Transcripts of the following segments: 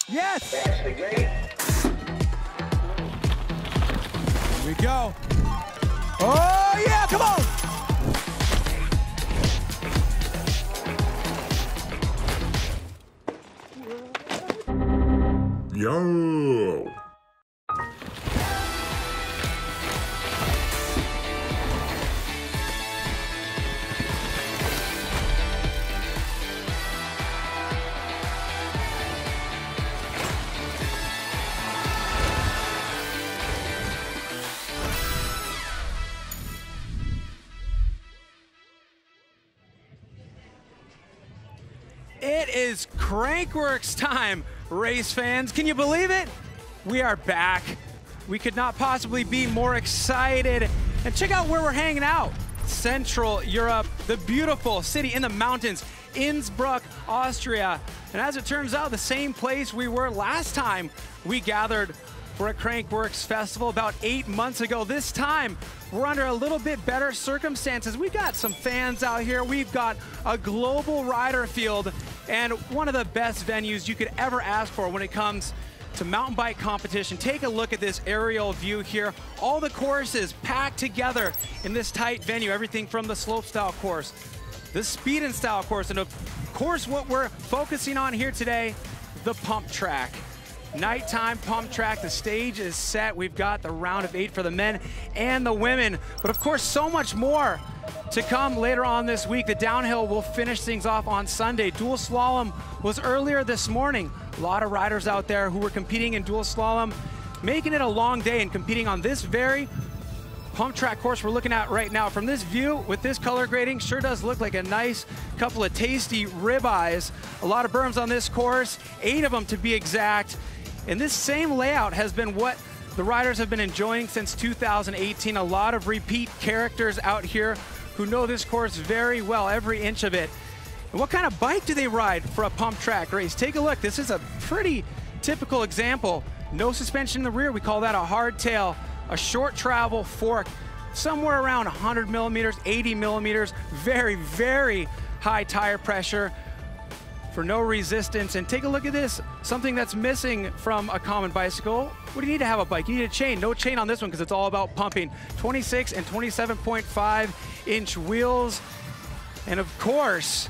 Yes! That's the gate. Here we go. Oh, yeah, come on! Yo! It is Crankworx time, race fans. Can you believe it? We are back. We could not possibly be more excited. And check out where we're hanging out. Central Europe, the beautiful city in the mountains, Innsbruck, Austria. And as it turns out, the same place we were last time we gathered for a Crankworx festival about 8 months ago. This time, we're under a little bit better circumstances. We've got some fans out here. We've got a global rider field and one of the best venues you could ever ask for when it comes to mountain bike competition. Take a look at this aerial view here. All the courses packed together in this tight venue. Everything from the slopestyle course, the speed and style course, and of course what we're focusing on here today, the pump track. Nighttime pump track, the stage is set. We've got the round of 8 for the men and the women, but of course so much more to come later on this week. The downhill will finish things off on Sunday. Dual slalom was earlier this morning. A lot of riders out there who were competing in dual slalom, making it a long day and competing on this very pump track course we're looking at right now. From this view with this color grading, sure does look like a nice couple of tasty ribeyes. A lot of berms on this course, 8 of them to be exact. And this same layout has been what the riders have been enjoying since 2018. A lot of repeat characters out here who know this course very well, every inch of it. And what kind of bike do they ride for a pump track race? Take a look. This is a pretty typical example. No suspension in the rear. We call that a hardtail, a short travel fork, somewhere around 100 millimeters, 80 millimeters, very, very high tire pressure for no resistance. And take a look at this, something that's missing from a common bicycle. What do you need to have a bike? You need a chain. No chain on this one because it's all about pumping. 26 and 27.5 inch wheels. And of course,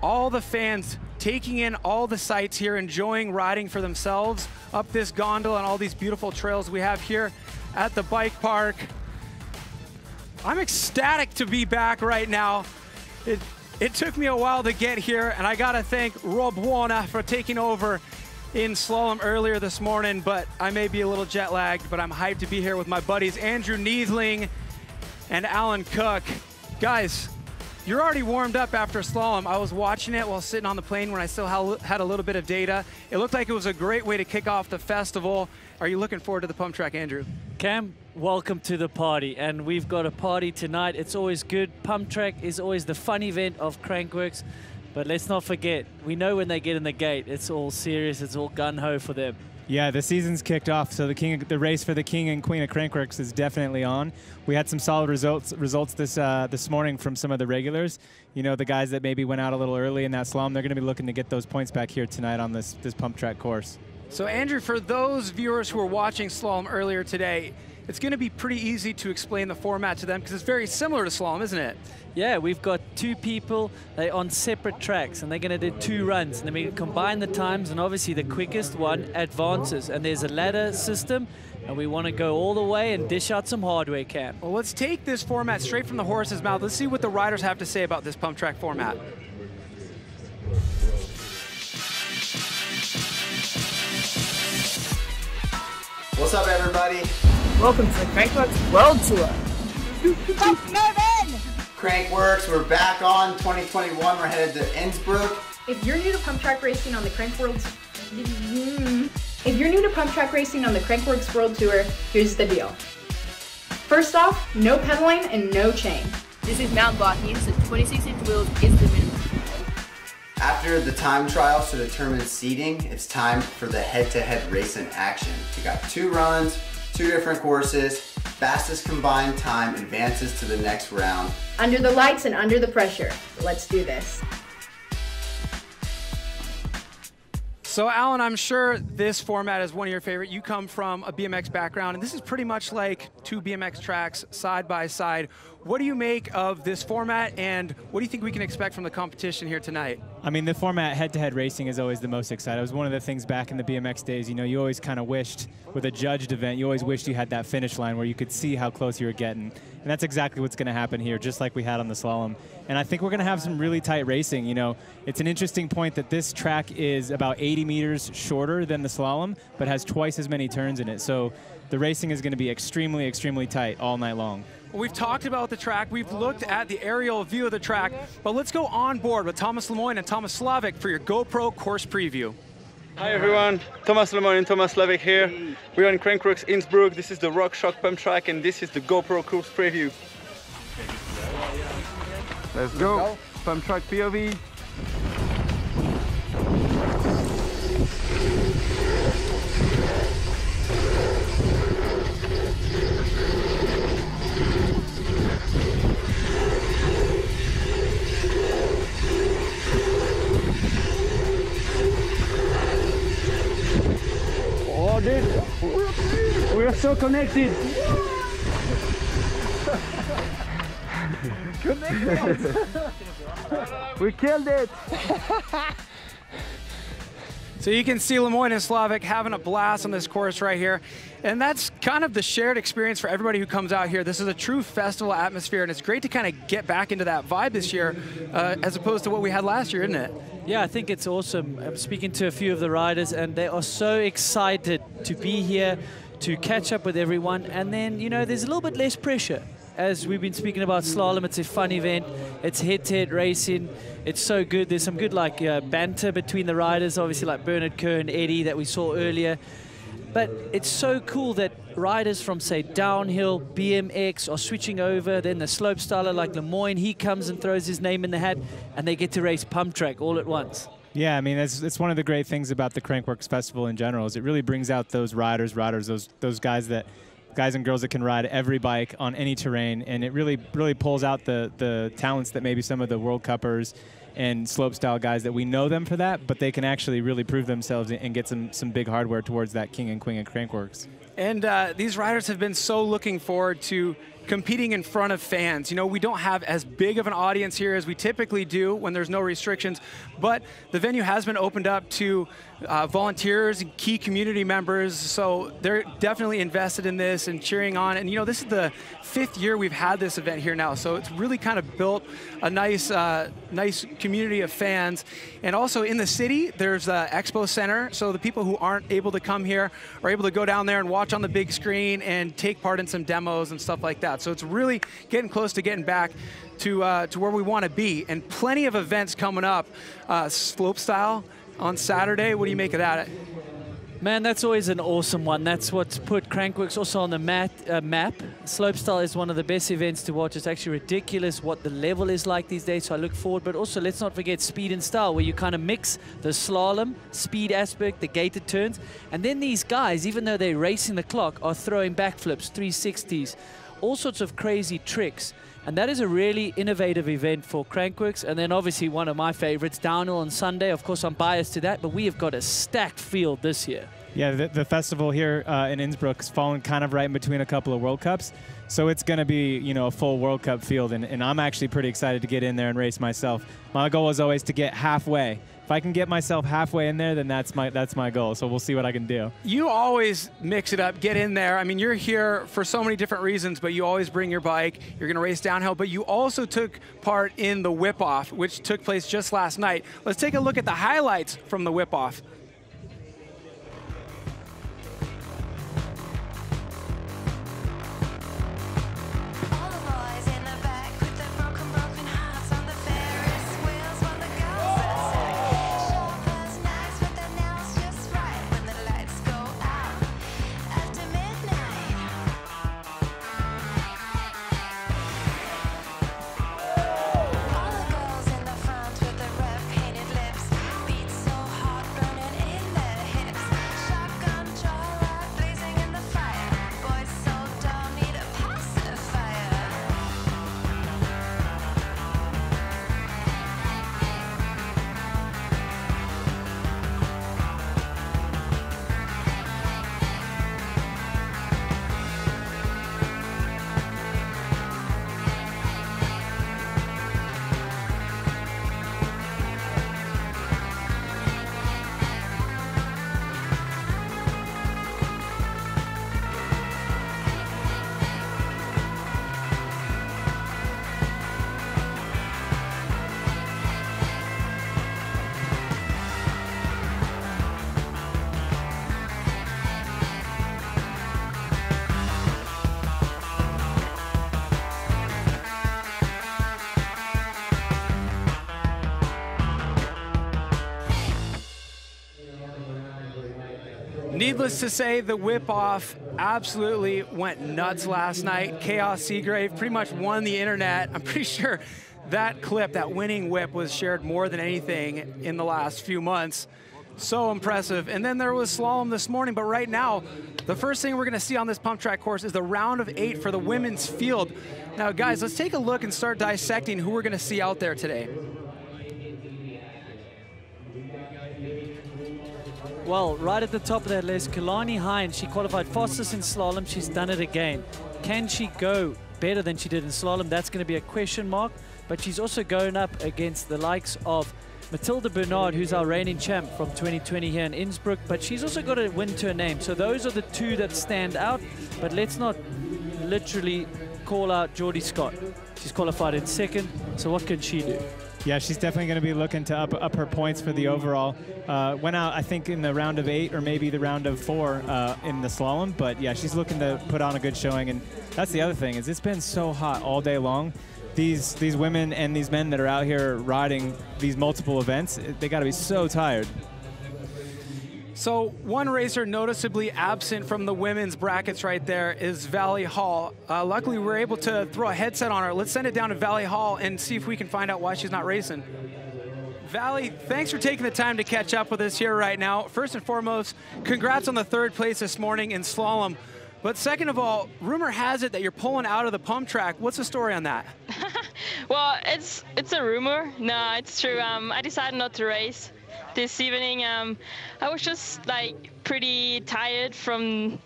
all the fans taking in all the sights here, enjoying riding for themselves up this gondola and all these beautiful trails we have here at the bike park. I'm ecstatic to be back right now. It took me a while to get here, and I gotta thank Rob Warner for taking over in slalom earlier this morning, but I may be a little jet lagged, but I'm hyped to be here with my buddies Andrew Neethling and Alan Cook. Guys, you're already warmed up after slalom. I was watching it while sitting on the plane when I still had a little bit of data. It looked like it was a great way to kick off the festival. Are you looking forward to the pump track, Andrew? Cam, welcome to the party, and we've got a party tonight. It's always good. Pump track is always the fun event of Crankworx, but let's not forget, we know when they get in the gate, it's all serious, it's all gun-ho for them. Yeah, the season's kicked off, so the race for the King and Queen of Crankworx is definitely on. We had some solid results this morning from some of the regulars. You know, the guys that maybe went out a little early in that slalom, they're going to be looking to get those points back here tonight on this pump track course. So Andrew, for those viewers who were watching slalom earlier today, it's going to be pretty easy to explain the format to them because it's very similar to slalom, isn't it? Yeah, we've got 2 people, they're on separate tracks, and they're going to do 2 runs. And then we combine the times, and obviously the quickest one advances. And there's a ladder system, and we want to go all the way and dish out some hardware, Cam. Well, let's take this format straight from the horse's mouth. Let's see what the riders have to say about this pump track format. What's up, everybody? Welcome to the Crankworx World Tour. Crankworx, we're back on 2021. We're headed to Innsbruck. If you're new to pump track racing on the Crankworx World Tour, here's the deal. First off, no pedaling and no chain. This is mountain biking, so 26-inch wheels is the minimum. After the time trials to determine seeding, it's time for the head-to-head race in action. We got 2 runs, 2 different courses. Fastest combined time advances to the next round. Under the lights and under the pressure. Let's do this. So Alan, I'm sure this format is one of your favorite. You come from a BMX background, and this is pretty much like two BMX tracks side by side. What do you make of this format, and what do you think we can expect from the competition here tonight? I mean, the format head-to-head racing is always the most exciting. It was one of the things back in the BMX days, you know, you always kind of wished, with a judged event, you always wished you had that finish line where you could see how close you were getting. And that's exactly what's going to happen here, just like we had on the slalom. And I think we're going to have some really tight racing. You know, it's an interesting point that this track is about 80 meters shorter than the slalom, but has twice as many turns in it. So the racing is going to be extremely, extremely tight all night long. Well, we've talked about the track, we've looked at the aerial view of the track, but let's go on board with Thomas Lemoyne and Thomas Slavic for your GoPro course preview. Hi everyone, Thomas Lemoyne and Thomas Slavic here. We're on Crankworx Innsbruck. This is the Rockshox pump track, and this is the GoPro course preview. Let's go. Pump track POV. Oh, dude, we are so connected. We killed it. So you can see Lemoyne and Slavic having a blast on this course right here. And that's kind of the shared experience for everybody who comes out here. This is a true festival atmosphere, and it's great to kind of get back into that vibe this year as opposed to what we had last year, isn't it? Yeah, I think it's awesome. I'm speaking to a few of the riders, and they are so excited to be here, to catch up with everyone. And then, you know, there's a little bit less pressure. As we've been speaking about slalom, it's a fun event. It's head-to-head racing. It's so good. There's some good like banter between the riders, obviously like Bernard Kerr and Eddie that we saw earlier. But it's so cool that riders from, say, downhill, BMX are switching over. Then the slopestyler like Lemoyne, he comes and throws his name in the hat, and they get to race pump track all at once. Yeah, I mean, it's one of the great things about the Crankworx Festival in general is it really brings out those riders, those guys and girls that can ride every bike on any terrain, and it really pulls out the talents that maybe some of the World Cuppers and slopestyle guys that we know them for that, but they can actually really prove themselves and get some big hardware towards that king and queen of Crankworx. And these riders have been so looking forward to competing in front of fans. You know, we don't have as big of an audience here as we typically do when there's no restrictions, but the venue has been opened up to volunteers and key community members, so they're definitely invested in this and cheering on. And you know, this is the 5th year we've had this event here now, so it's really kind of built a nice community of fans. And also in the city, there's the Expo Center, so the people who aren't able to come here are able to go down there and watch on the big screen and take part in some demos and stuff like that. So it's really getting close to getting back to where we want to be. And plenty of events coming up. Slopestyle on Saturday, what do you make of that? Man, that's always an awesome one. That's what's put Crankworx also on the map. Slopestyle is one of the best events to watch. It's actually ridiculous what the level is like these days, so I look forward. But also, let's not forget speed and style, where you kind of mix the slalom, speed aspect, the gated turns. And then these guys, even though they're racing the clock, are throwing backflips, 360s, all sorts of crazy tricks. And that is a really innovative event for Crankworx. And then obviously one of my favorites, downhill on Sunday. Of course, I'm biased to that, but we have got a stacked field this year. Yeah, the festival here in Innsbruck is falling kind of right in between a couple of World Cups. So it's going to be, you know, a full World Cup field. And I'm actually pretty excited to get in there and race myself. My goal is always to get halfway. If I can get myself halfway in there, then that's my goal. So we'll see what I can do. You always mix it up, get in there. I mean, you're here for so many different reasons, but you always bring your bike. You're going to race downhill, but you also took part in the whip-off, which took place just last night. Let's take a look at the highlights from the whip-off. All the girls in the front with the red painted lips, beat so hard, burning needless to say, the whip-off absolutely went nuts last night. Chaos Seagrave pretty much won the internet. I'm pretty sure that clip, that winning whip, was shared more than anything in the last few months. So impressive. And then there was slalom this morning, but right now, the first thing we're gonna see on this pump track course is the round of 8 for the women's field. Now guys, let's take a look and start dissecting who we're gonna see out there today. Well, right at the top of that list, Kalani Hines, she qualified fastest in slalom. She's done it again. Can she go better than she did in slalom? That's going to be a question mark. But she's also going up against the likes of Matilda Bernard, who's our reigning champ from 2020 here in Innsbruck. But she's also got a win to her name. So those are the two that stand out. But let's not literally call out Geordie Scott. She's qualified in second. So what can she do? Yeah, she's definitely going to be looking to up her points for the overall. Went out, I think, in the round of 8 or maybe the round of 4 in the slalom. But yeah, she's looking to put on a good showing. And that's the other thing, is it's been so hot all day long. These women and these men that are out here riding these multiple events, they got to be so tired. So one racer noticeably absent from the women's brackets right there is Valley Hall. Luckily, we were able to throw a headset on her. Let's send it down to Valley Hall and see if we can find out why she's not racing. Valley, thanks for taking the time to catch up with us here right now. First and foremost, congrats on the 3rd place this morning in slalom. But second of all, rumor has it that you're pulling out of the pump track. What's the story on that? Well, it's a rumor. No, it's true. I decided not to race this evening. I was just like pretty tired from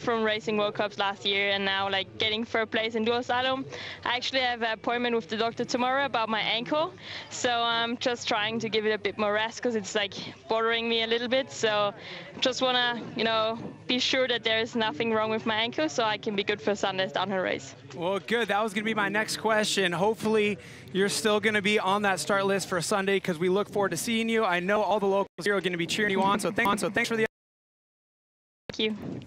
racing World Cups last year, and now like getting 3rd place in dual slalom. I actually have an appointment with the doctor tomorrow about my ankle, so I'm just trying to give it a bit more rest because it's like bothering me a little bit. So just wanna be sure that there is nothing wrong with my ankle, so I can be good for Sunday's downhill race. Well, good. That was gonna be my next question. Hopefully you're still gonna be on that start list for Sunday, because we look forward to seeing you. I know all the locals here are gonna be cheering you on, so thanks for the. Thank you.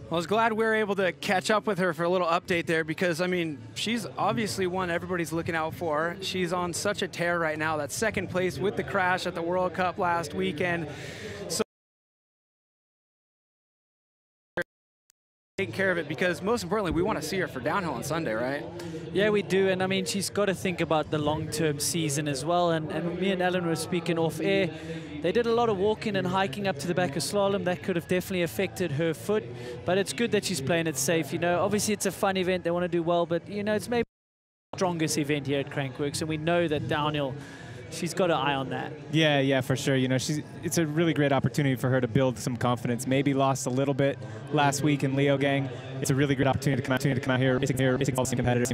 I was glad we were able to catch up with her for a little update there, because, I mean, she's obviously one everybody's looking out for. She's on such a tear right now. That 2nd place with the crash at the World Cup last weekend. So taking care of it, because most importantly, we want to see her for downhill on Sunday, right? Yeah, we do. And I mean, she's got to think about the long-term season as well. And me and Ellen were speaking off air. They did a lot of walking and hiking up to the back of slalom. That could have definitely affected her foot. But it's good that she's playing it safe. Obviously it's a fun event. They want to do well. But, it's maybe the strongest event here at Crankworx. And we know that downhill, she's got an eye on that. Yeah, for sure. It's a really great opportunity for her to build some confidence. Maybe lost a little bit last week in Leo Gang. It's a really great opportunity to come out here, racing all the competitors,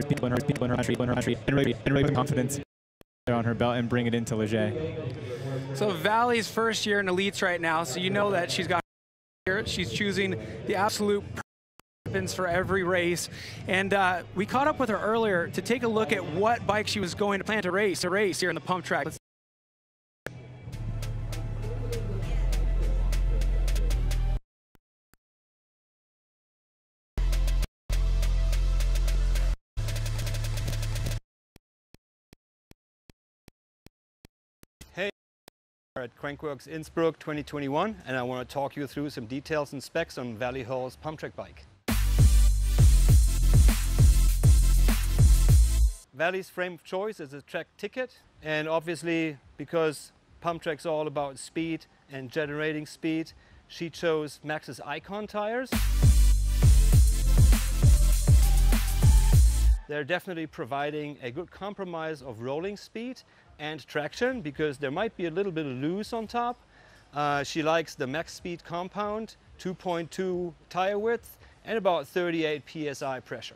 people in her country, and really put confidence on her belt and bring it into Leger. So Valley's first year in elites right now, so you know that she's got here. She's choosing the absolute weapons for every race. And we caught up with her earlier to take a look at what bike she was going to plan to race here in the pump track. At Crankworx Innsbruck 2021, and I want to talk you through some details and specs on Valley Hall's pump track bike. Valley's frame of choice is a track ticket, and obviously because pump track's all about speed and generating speed, she chose Maxxis Icon tires. They're definitely providing a good compromise of rolling speed and traction, because there might be a little bit of loose on top. She likes the max speed compound, 2.2 tire width, and about 38 psi pressure.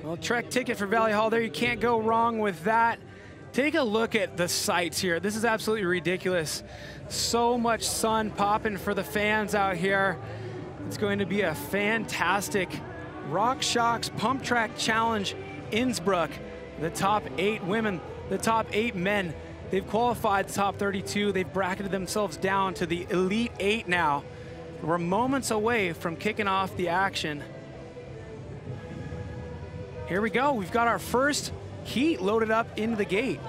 Well, Trek ticket for Valley Hall there. You can't go wrong with that. Take a look at the sights here. This is absolutely ridiculous. So much sun popping for the fans out here. It's going to be a fantastic Rockshox Pump Track Challenge Innsbruck. the top 8 women, the top 8 men. They've qualified the top 32. They've bracketed themselves down to the Elite 8 now. We're moments away from kicking off the action. Here we go. We've got our first heat loaded up into the gate.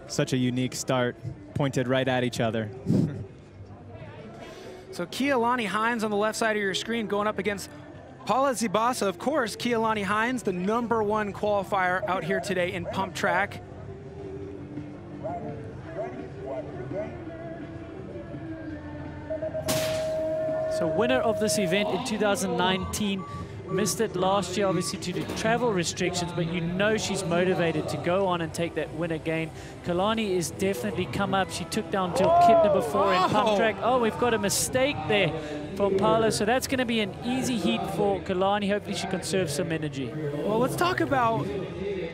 Such a unique start, pointed right at each other. So Keilani Hines on the left side of your screen going up against Paula Zibasa. Of course, Keilani Hines, the #1 qualifier out here today in pump track. So winner of this event in 2019, missed it last year obviously due to travel restrictions, but you know she's motivated to go on and take that win again. Keilani is definitely come up. She took down Jill Kipner before in pump track. Oh, we've got a mistake there from Paula, so that's going to be an easy heat for Keilani. Hopefully she conserves some energy. Well, let's talk about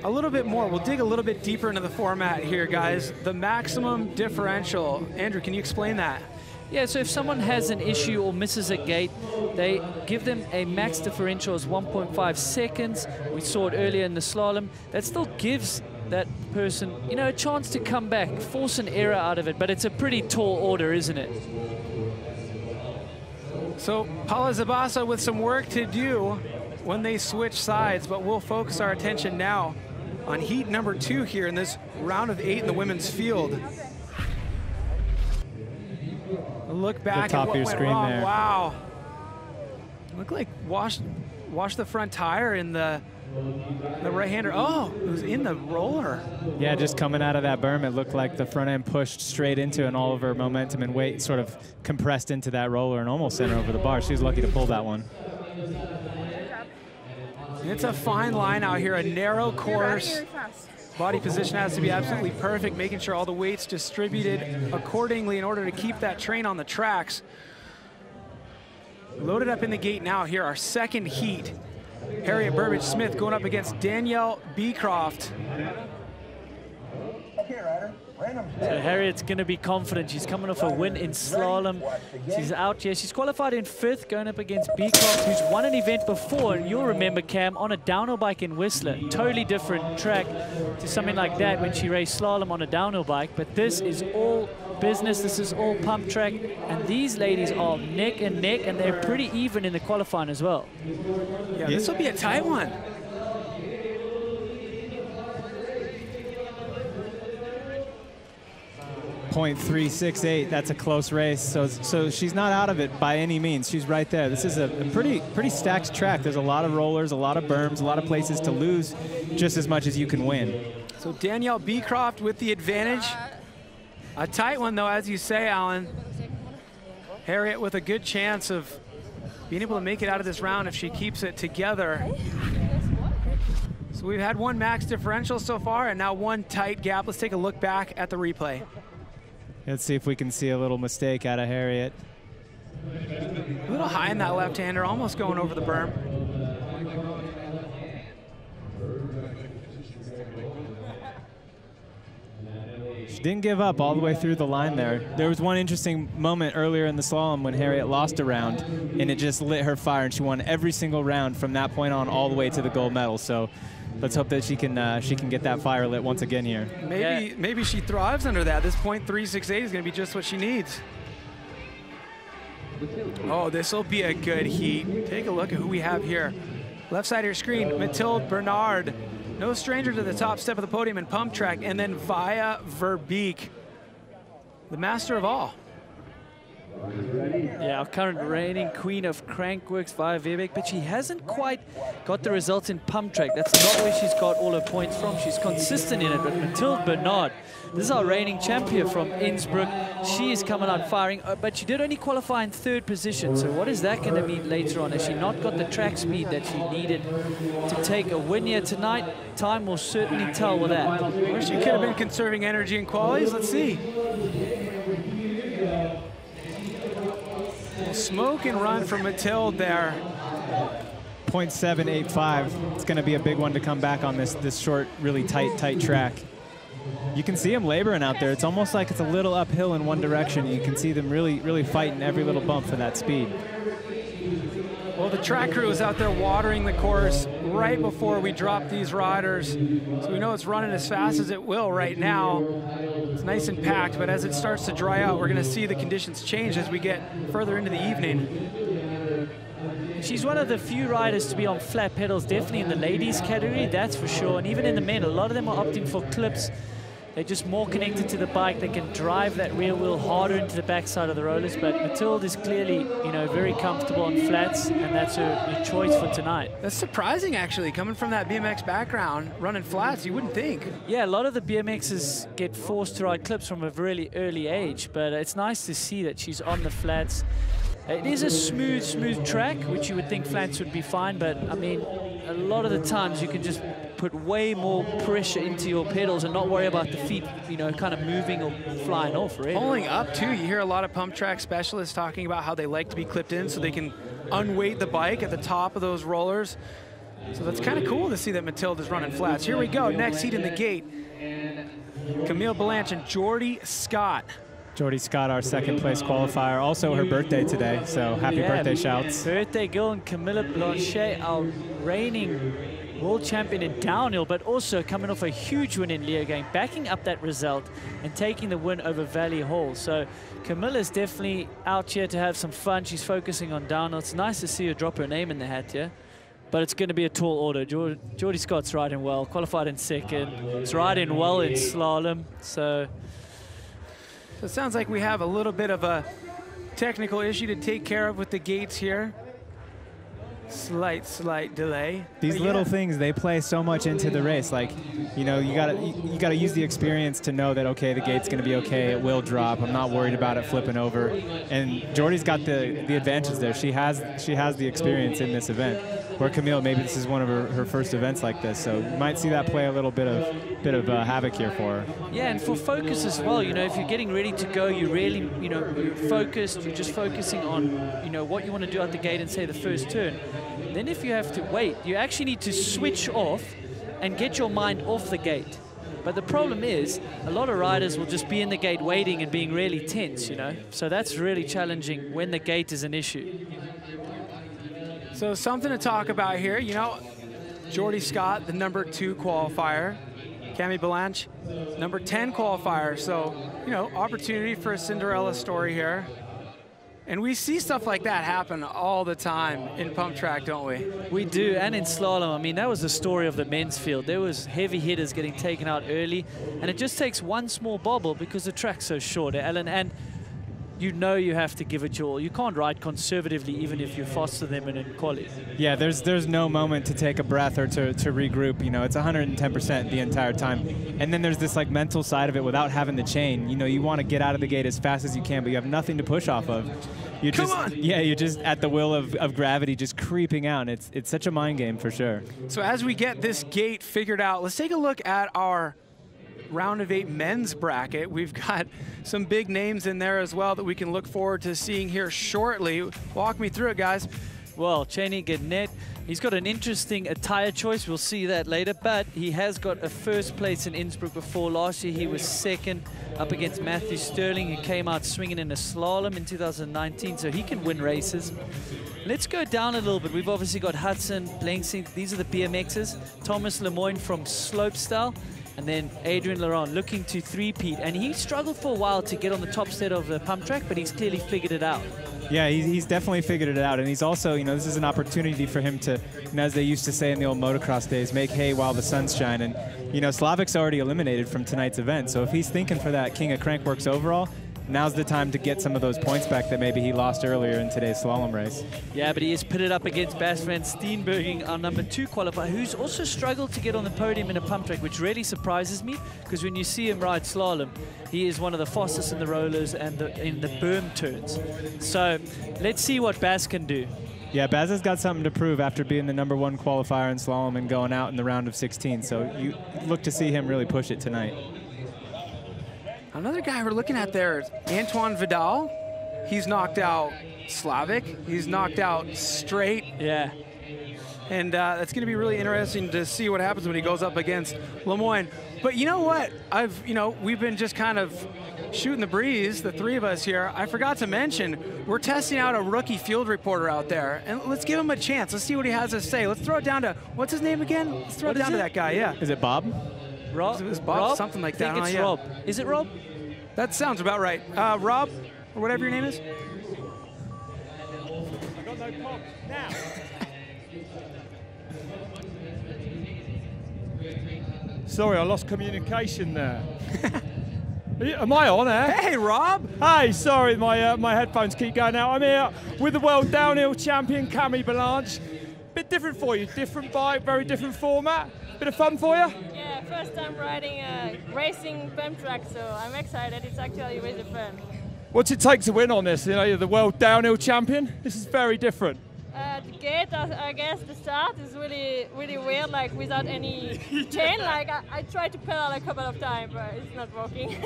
a little bit more. We'll dig a little bit deeper into the format here, guys. The maximum differential. Andrew, can you explain that? Yeah, so if someone has an issue or misses a gate, they give them a max differential as 1.5 seconds. We saw it earlier in the slalom. That still gives that person, you know, a chance to come back, force an error out of it, but it's a pretty tall order, isn't it? So Paula Zibasa with some work to do when they switch sides, but we'll focus our attention now on heat #2 here in this round of 8 in the women's field. Look back the top at what of your went screen wrong. there. Wow. Looked like wash the front tire in the right-hander. Oh, it was in the roller. Yeah, just coming out of that berm, it looked like the front end pushed straight into it, and all of her momentum and weight sort of compressed into that roller and almost sent her over the bar. She was lucky to pull that one. It's a fine line out here, a narrow course. Body position has to be absolutely perfect, making sure all the weight's distributed accordingly in order to keep that train on the tracks. Loaded up in the gate now here, our second heat. Harriet Burbage-Smith going up against Danielle Beecroft. So Harriet's going to be confident. She's coming off a win in slalom. She's out here. She's qualified in 5th, going up against Beecroft, who's won an event before. And you'll remember, Cam, on a downhill bike in Whistler. Totally different track to something like that when she raced slalom on a downhill bike. But this is all business. This is all pump track. And these ladies are neck and neck, and they're pretty even in the qualifying as well. Yeah, this will be a tight one. .368, that's a close race. So she's not out of it by any means. She's right there. This is a pretty stacked track. There's a lot of rollers, a lot of berms, a lot of places to lose just as much as you can win. So Danielle Beecroft with the advantage. A tight one though, as you say, Alan. Harriet with a good chance of being able to make it out of this round if she keeps it together. So we've had one max differential so far and now one tight gap. Let's take a look back at the replay. Let's see if we can see a little mistake out of Harriet. A little high in that left-hander, almost going over the berm. She didn't give up all the way through the line there. There was one interesting moment earlier in the slalom when Harriet lost a round, and it just lit her fire, and she won every single round from that point on all the way to the gold medal. So let's hope that she can get that fire lit once again here. Maybe she thrives under that. This .368 is going to be just what she needs. Oh, this will be a good heat. Take a look at who we have here. Left side of your screen, Mathilde Bernard. No stranger to the top step of the podium in pump track. And then Via Verbeek, the master of all. Yeah, our current reigning queen of Crankworx, Via Verbeek, but she hasn't quite got the results in pump track. That's not where she's got all her points from. She's consistent in it, but Mathilde Bernard, this is our reigning champion from Innsbruck. She is coming out firing, but she did only qualify in 3rd position. So what is that going to mean later on? Has she not got the track speed that she needed to take a win here tonight? Time will certainly tell with that. Or she could have been conserving energy and qualities. Let's see. Smoke and run from Mathilde there. .785. It's going to be a big one to come back on this short, really tight track. You can see them laboring out there. It's almost like it's a little uphill in one direction. You can see them really fighting every little bump for that speed. Well, the track crew is out there watering the course right before we drop these riders. So we know it's running as fast as it will right now. It's nice and packed, but as it starts to dry out, we're going to see the conditions change as we get further into the evening. She's one of the few riders to be on flat pedals, definitely in the ladies category, that's for sure. And even in the men, a lot of them are opting for clips. They're just more connected to the bike. They can drive that rear wheel harder into the backside of the rollers. But Mathilde is clearly, you know, very comfortable on flats, and that's her choice for tonight. That's surprising, actually, coming from that BMX background, running flats, you wouldn't think. Yeah, a lot of the BMXers get forced to ride clips from a really early age, but it's nice to see that she's on the flats. It is a smooth track, which you would think flats would be fine, but I mean, a lot of the times you can just put way more pressure into your pedals and not worry about the feet, you know, kind of moving or flying off, really. Pulling up, too. You hear a lot of pump track specialists talking about how they like to be clipped in so they can unweight the bike at the top of those rollers. So that's kind of cool to see that Mathilde is running flats. Here we go, next heat in the gate. Camille Blanche and Jordy Scott. Jordy Scott, our second place qualifier. Also her birthday today, so happy birthday shouts. Birthday girl, and Camilla Blanchet, our reigning world champion in downhill, but also coming off a huge win in Leogang, backing up that result and taking the win over Valley Hall. So Camilla's definitely out here to have some fun. She's focusing on downhill. It's nice to see her drop her name in the hat here. But it's going to be a tall order. Jordy Scott's riding well, qualified in second. It's riding well in slalom, so it sounds like we have a little bit of a technical issue to take care of with the gates here. Slight delay. These little things, they play so much into the race. Like, you know, you gotta use the experience to know that, okay, the gate's gonna be okay, it will drop. I'm not worried about it flipping over. And Jordy's got the advantage there. She has the experience in this event. Where Camille, maybe this is one of her first events like this, so you might see that play a little bit of havoc here for her. Yeah, and for focus as well. You know, if you're getting ready to go, you really, you know, you're focused. You're just focusing on, you know, what you want to do at the gate and say the first turn. Then if you have to wait, you actually need to switch off and get your mind off the gate. But the problem is, a lot of riders will just be in the gate waiting and being really tense, you know. So that's really challenging when the gate is an issue. So something to talk about here, you know, Jordy Scott, the #2 qualifier, Camille Blanche, #10 qualifier. So, you know, opportunity for a Cinderella story here. And we see stuff like that happen all the time in pump track, don't we? We do, and in slalom. I mean, that was the story of the men's field. There was heavy hitters getting taken out early, and it just takes one small bobble because the track's so short, Alan, and you know you have to give it your all. You can't ride conservatively even if you're faster than them in quali. Yeah, there's no moment to take a breath or to regroup. You know, it's 110% the entire time. And then there's this like mental side of it without having the chain. You know, you want to get out of the gate as fast as you can, but you have nothing to push off of. You're just at the will of gravity, just creeping out. It's such a mind game for sure. So as we get this gate figured out, let's take a look at our round of 8 men's bracket. We've got some big names in there as well that we can look forward to seeing here shortly. Walk me through it, guys. Well, Cheney Gannett, he's got an interesting attire choice. We'll see that later, but he has got a first place in Innsbruck before. Last year he was second up against Matthew Sterling, who came out swinging in a slalom in 2019, so he can win races. Let's go down a little bit. We've obviously got Hudson, Blengsink. These are the BMXers. Thomas Lemoyne from Slopestyle. And then Adrian Laurent looking to three-peat. And he struggled for a while to get on the top set of the pump track, but he's clearly figured it out. Yeah, he's definitely figured it out. And he's also, you know, this is an opportunity for him to, you know, as they used to say in the old motocross days, make hay while the sun's shining. You know, Slavic's already eliminated from tonight's event. So if he's thinking for that King of Crankworx overall, now's the time to get some of those points back that maybe he lost earlier in today's slalom race. Yeah, but he is pitted up against Bas van Steenbergen, our #2 qualifier, who's also struggled to get on the podium in a pump track, which really surprises me, because when you see him ride slalom, he is one of the fastest in the rollers and in the berm turns. So let's see what Bas can do. Yeah, Baz has got something to prove after being the #1 qualifier in slalom and going out in the round of 16. So you look to see him really push it tonight. Another guy we're looking at there is Antoine Vidal. He's knocked out Slavic. He's knocked out Straight. Yeah. And it's going to be really interesting to see what happens when he goes up against Lemoyne. But you know what? We've been just kind of shooting the breeze, the three of us here. I forgot to mention, we're testing out a rookie field reporter out there. And let's give him a chance. Let's see what he has to say. Let's throw it down to, what's his name again? Let's throw it down to that guy, yeah. Is it Bob? Rob? Is it Bob? Rob? Something like that. I think it's Rob. Is it Rob? That sounds about right. Rob, or whatever your name is? I got no pop. Now. Sorry, I lost communication there. Am I on there? Hey, Rob. Hey, sorry, my headphones keep going out. I'm here with the world downhill champion, Camille Balanche. Bit different for you, different bike, very different format. Bit of fun for you? Yeah, first time riding a racing pump track, so I'm excited. It's actually really fun. What's it take to win on this? You know, you're the world downhill champion. This is very different. The gate, I guess the start is really weird, like without any chain. Like I tried to pedal a couple of times, but it's not working.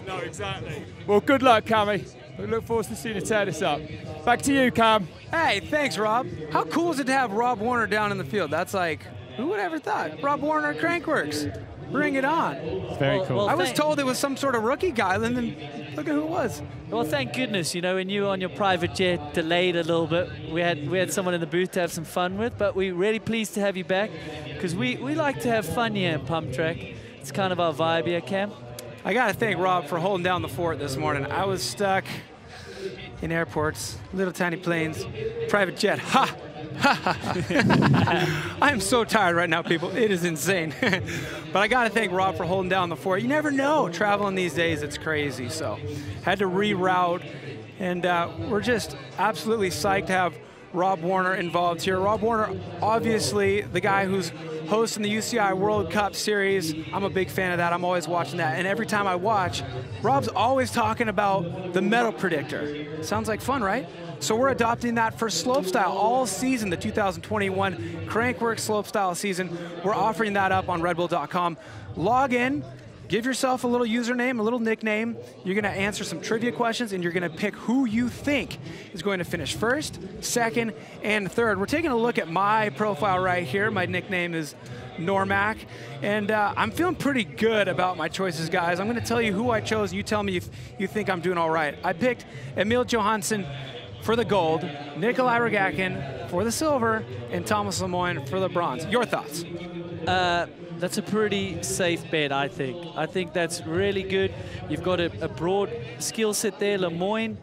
No, exactly. Well, good luck, Cammy. We look forward to seeing you tear this up. Back to you, Cam. Hey, thanks, Rob. How cool is it to have Rob Warner down in the field? That's like, who would ever thought? Rob Warner, Crankworx. Bring it on. It's very cool. I was told it was some sort of rookie guy, and then look at who it was. Well, thank goodness, when you were on your private jet, delayed a little bit, we had someone in the booth to have some fun with, but we're really pleased to have you back, because we like to have fun here in Pump Track. It's kind of our vibe here, Cam. I got to thank Rob for holding down the fort this morning. I was stuck in airports, little tiny planes, private jet. Ha! I'm so tired right now, people. It is insane. But I got to thank Rob for holding down the fort. You never know. Traveling these days, it's crazy. So had to reroute. And we're just absolutely psyched to have Rob Warner involved here. Rob Warner, obviously the guy who's hosting the UCI World Cup Series. I'm a big fan of that. I'm always watching that. And every time I watch, Rob's always talking about the medal predictor. Sounds like fun, right? So we're adopting that for slopestyle all season, the 2021 Crankworx slopestyle season. We're offering that up on redbull.com. Log in, give yourself a little username, a little nickname. You're gonna answer some trivia questions, and you're gonna pick who you think is going to finish first, second, and third. We're taking a look at my profile right here. My nickname is Normac, and I'm feeling pretty good about my choices, guys. I'm gonna tell you who I chose, and you tell me if you think I'm doing all right. I picked Emil Johansson for the gold, Nikolai Rogakin for the silver, and Thomas Lemoyne for the bronze. Your thoughts? That's a pretty safe bet, I think. I think that's really good. You've got a broad skill set there. Lemoyne,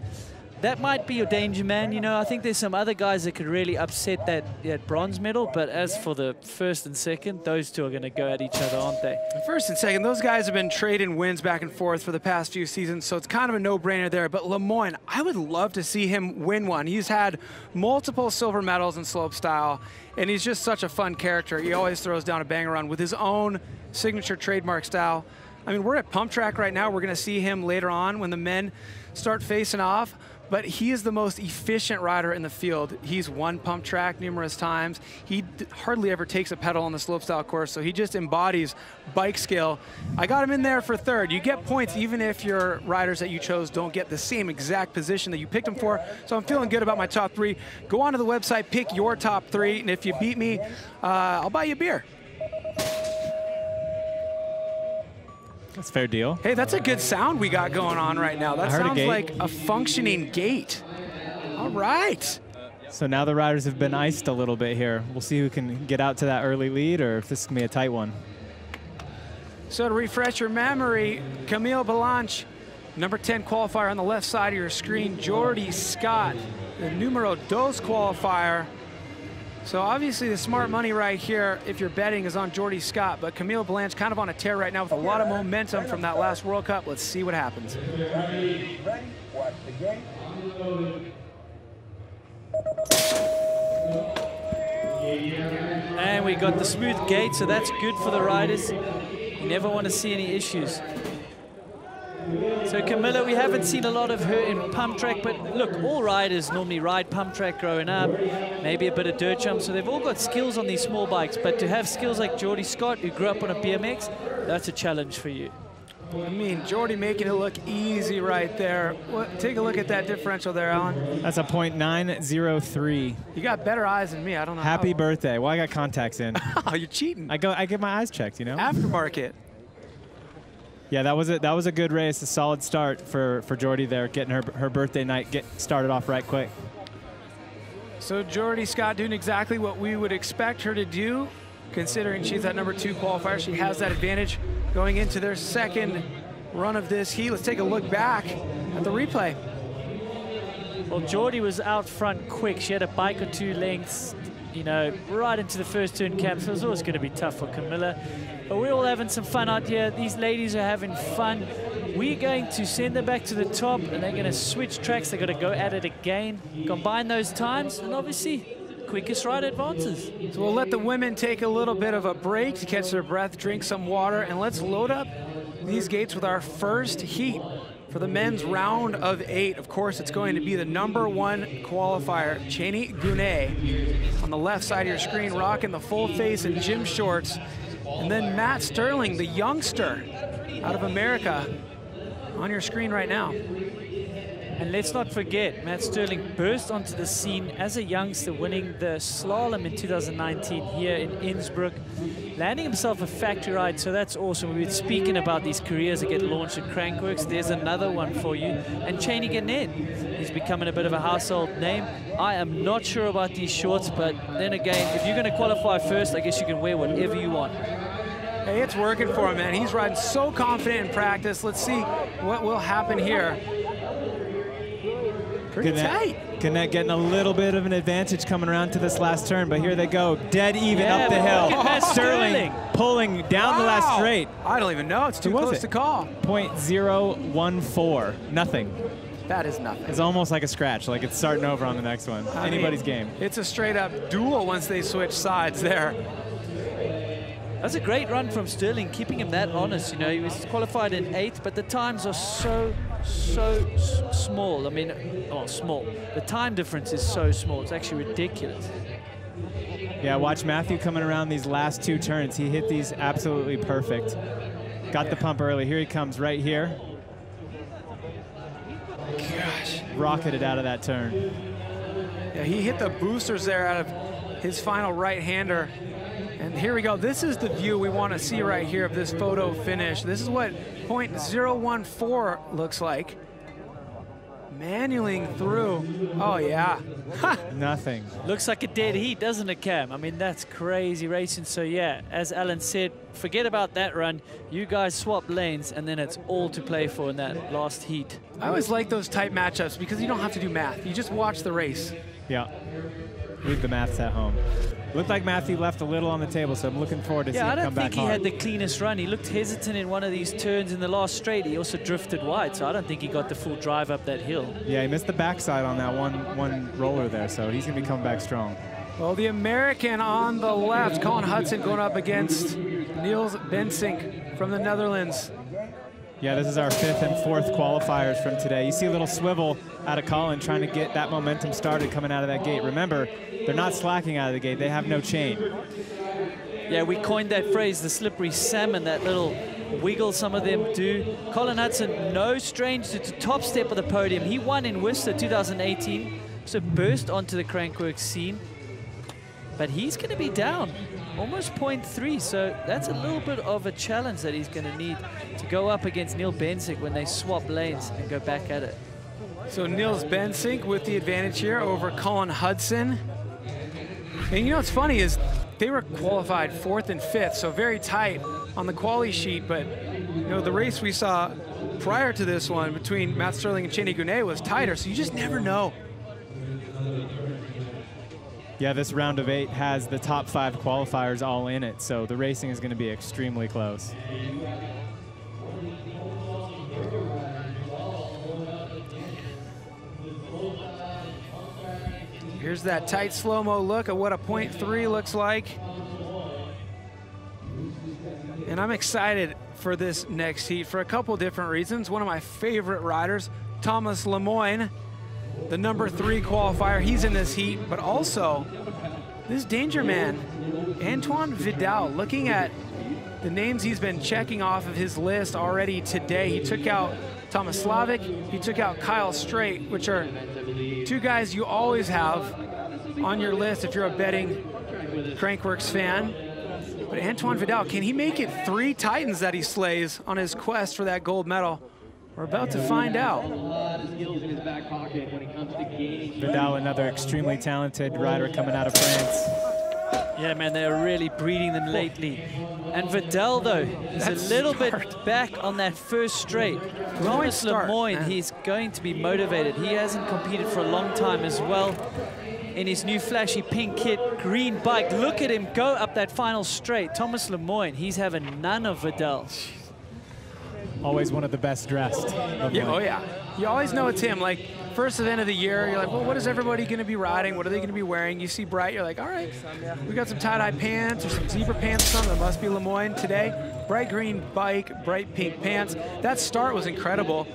that might be your danger man. I think there's some other guys that could really upset that bronze medal, but as for the first and second, those two are going to go at each other, aren't they? First and second, those guys have been trading wins back and forth for the past few seasons, so it's kind of a no-brainer there. But Lemoyne, I would love to see him win one. He's had multiple silver medals in slopestyle, and he's just such a fun character. He always throws down a banger run with his own signature trademark style. I mean, we're at Pump Track right now. We're going to see him later on when the men start facing off. But he is the most efficient rider in the field. He's won Pump Track numerous times. He hardly ever takes a pedal on the slopestyle course, so he just embodies bike skill. I got him in there for third. You get points even if your riders that you chose don't get the same exact position that you picked them for, so I'm feeling good about my top three. Go onto the website, pick your top three, and if you beat me, I'll buy you a beer. That's a fair deal. Hey, that's a good sound we got going on right now. That sounds like a functioning gate. All right. So now the riders have been iced a little bit here. We'll see who can get out to that early lead, or if this is going to be a tight one. So to refresh your memory, Camille Balanche, number 10 qualifier on the left side of your screen. Jordy Scott, the numero dos qualifier. So obviously the smart money right here, if you're betting, is on Jordy Scott, but Camille Balanche kind of on a tear right now with a lot of momentum from that last World Cup. Let's see what happens. And we got the smooth gate, so that's good for the riders. You never want to see any issues. So Camilla, we haven't seen a lot of her in Pump Track, but look, all riders normally ride Pump Track growing up, maybe a bit of dirt jump, so they've all got skills on these small bikes, but to have skills like Jordy Scott, who grew up on a BMX, that's a challenge for you. I mean, Jordy making it look easy right there. Take a look at that differential there, Alan. That's a .903. You got better eyes than me. I don't know. Happy birthday. Well, I got contacts in. Oh, you're cheating. I get my eyes checked, you know? Aftermarket. Yeah, that was a good race, a solid start for Jordy there, getting her birthday night started off right quick. So Jordy Scott doing exactly what we would expect her to do, considering she's that #2 qualifier. She has that advantage going into their second run of this heat. Let's take a look back at the replay. Well, Jordy was out front quick. She had a bike or 2 lengths, you know, right into the first turn cap, so it was always going to be tough for Camilla. But we're all having some fun out here. These ladies are having fun. We're going to send them back to the top, and they're going to switch tracks. They're going to go at it again, combine those times, and obviously, quickest ride advances. So we'll let the women take a little bit of a break to catch their breath, drink some water, and let's load up these gates with our first heat for the men's round of 8. Of course, it's going to be the #1 qualifier, Cheney Gounet, on the left side of your screen, rocking the full face and gym shorts. And then Matt Sterling, the youngster out of America, on your screen right now. And let's not forget, Matt Sterling burst onto the scene as a youngster, winning the slalom in 2019 here in Innsbruck, landing himself a factory ride, so that's awesome. We've been speaking about these careers that get launched at Crankworx. There's another one for you. And Cheney Gounet, he's becoming a bit of a household name. I am not sure about these shorts, but then again, if you're going to qualify first, I guess you can wear whatever you want. Hey, it's working for him, man. He's riding so confident in practice. Let's see what will happen here. Pretty tight. Gounet getting a little bit of an advantage coming around to this last turn, but here they go, dead even up the hill. Sterling pulling down the last straight. I don't even know. It's too close to call. .014. Nothing. That is nothing. It's almost like a scratch, like it's starting over on the next one. Anybody's game. It's a straight-up duel once they switch sides there. That's a great run from Sterling, keeping him that honest. You know, he was qualified in 8th, but the times are so small. I mean, small. The time difference is so small. It's actually ridiculous. Yeah, watch Matthew coming around these last 2 turns. He hit these absolutely perfect. Got the pump early. Here he comes right here. Gosh. Rocketed out of that turn. Yeah, he hit the boosters there out of his final right-hander. And here we go. This is the view we want to see right here of this photo finish. This is what .014 looks like. Manualing through. Oh, yeah. Nothing. Looks like a dead heat, doesn't it, Cam? I mean, that's crazy racing. So, yeah, as Alan said, forget about that run. You guys swap lanes, and then it's all to play for in that last heat. I always like those type matchups because you don't have to do math. You just watch the race. Yeah. Leave the maths at home. Looked like Matthew left a little on the table, so I'm looking forward to seeing him come back hard. Yeah, I don't think he had the cleanest run. He looked hesitant in one of these turns in the last straight. He also drifted wide, so I don't think he got the full drive up that hill. Yeah, he missed the backside on that one roller there, so he's going to be coming back strong. Well, the American on the left, Colin Hudson, going up against Niels Bensink from the Netherlands. Yeah, this is our 5th and 4th qualifiers from today. You see a little swivel out of Colin trying to get that momentum started coming out of that gate. Remember, they're not slacking out of the gate. They have no chain. Yeah, we coined that phrase, the slippery salmon, that little wiggle some of them do. Colin Hudson, no stranger to top step of the podium. He won in Worcester 2018, so burst onto the Crankworx scene. But he's going to be down, almost .3, so that's a little bit of a challenge that he's going to need to go up against Niels Bensink when they swap lanes and go back at it. So Niels Bensink with the advantage here over Colin Hudson. And you know what's funny is they were qualified 4th and 5th, so very tight on the quali sheet, but you know the race we saw prior to this one between Matt Sterling and Cheney Gounet was tighter, so you just never know. Yeah, this round of 8 has the top 5 qualifiers all in it, so the racing is going to be extremely close. Here's that tight slow-mo look at what a .3 looks like. And I'm excited for this next heat for a couple different reasons. One of my favorite riders, Thomas Lemoyne, the #3 qualifier, he's in this heat, but also this danger man, Antoine Vidal, looking at the names he's been checking off of his list already today. He took out Thomas Slavic, he took out Kyle Straight, which are two guys you always have on your list if you're a betting Crankworx fan. But Antoine Vidal, can he make it 3 Titans that he slays on his quest for that gold medal? We're about to find out. Vidal, another extremely talented rider coming out of France. Yeah, man, they're really breeding them lately. And Vidal, though, is a little bit back on that first straight. Thomas Lemoyne, he's going to be motivated. He hasn't competed for a long time as well. In his new flashy pink kit, green bike. Look at him go up that final straight. Thomas Lemoyne, he's having none of Vidal. Always one of the best dressed. Yeah, oh yeah. You always know it's him. Like, first event of the year, you're like, well, what is everybody going to be riding? What are they going to be wearing? You see Bright, you're like, all right, we got some tie-dye pants or some zebra pants or something. That must be Lemoyne today. Bright green bike, bright pink pants. That start was incredible.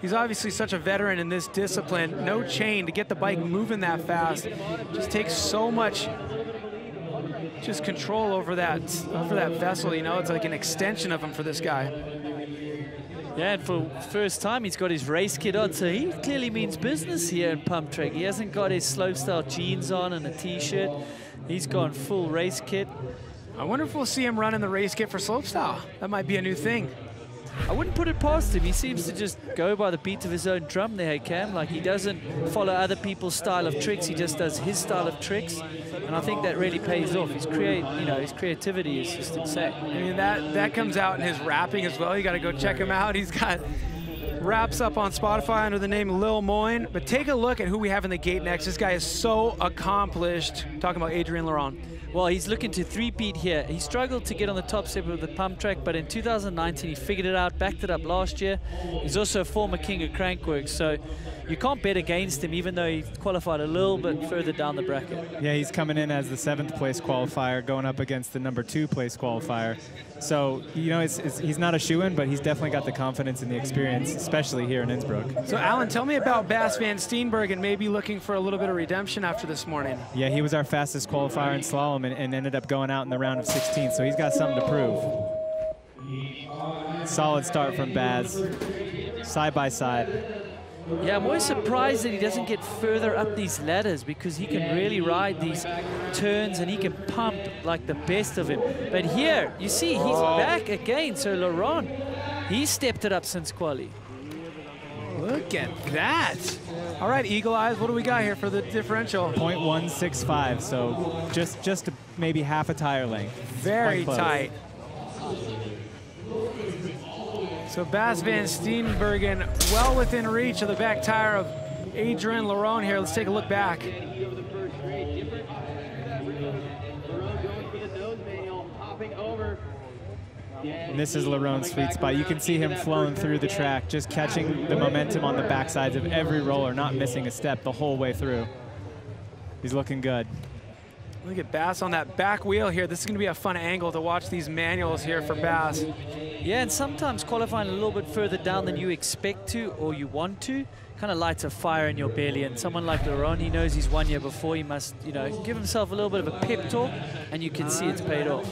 He's obviously such a veteran in this discipline. No chain to get the bike moving that fast. Just takes so much just control over that vessel, you know? It's like an extension of him for this guy. Yeah, and for first time, he's got his race kit on, so he clearly means business here in Pump Track. He hasn't got his slopestyle jeans on and a t-shirt. He's gone full race kit. I wonder if we'll see him running the race kit for slopestyle. That might be a new thing. I wouldn't put it past him. He seems to just go by the beat of his own drum there, Cam. Like, he doesn't follow other people's style of tricks. He just does his style of tricks. And I think that really pays off. His creativity is just insane. I mean, that comes out in his rapping as well. You got to go check him out. He's got raps up on Spotify under the name Lil Moyne. But take a look at who we have in the gate next. This guy is so accomplished. Talking about Adrien Laurent. Well, he's looking to three-peat here. He struggled to get on the top step of the pump track, but in 2019 he figured it out, backed it up last year. He's also a former king of Crankworx, so you can't bet against him, even though he qualified a little bit further down the bracket. Yeah, he's coming in as the 7th place qualifier, going up against the number 2 place qualifier. So, you know, he's not a shoo-in, but he's definitely got the confidence and the experience, especially here in Innsbruck. So, Alan, tell me about Bas van Steenbergen maybe looking for a little bit of redemption after this morning. Yeah, he was our fastest qualifier in slalom and ended up going out in the round of 16, so he's got something to prove. Solid start from Baz, side by side. Yeah, I'm always surprised that he doesn't get further up these ladders, because he can really ride these turns and he can pump like the best of him. But here, you see, he's back again. So Laurent, he stepped it up since quali. Look at that. All right, Eagle Eyes, what do we got here for the differential? 0.165, so just maybe half a tire length. Very tight. So Bas van Steenbergen well within reach of the back tire of Adrien Laurent here. Let's take a look back. And this is Laurent's sweet spot. You can see him flowing through the track, just catching the momentum on the backsides of every roller, not missing a step the whole way through. He's looking good. Look at Bas on that back wheel here. This is going to be a fun angle to watch these manuals here for Bas. Yeah, and sometimes qualifying a little bit further down than you expect to or you want to kind of lights a fire in your belly. And someone like Laurent, he knows he's 1 year before. He must, you know, give himself a little bit of a pep talk, and you can see it's paid off.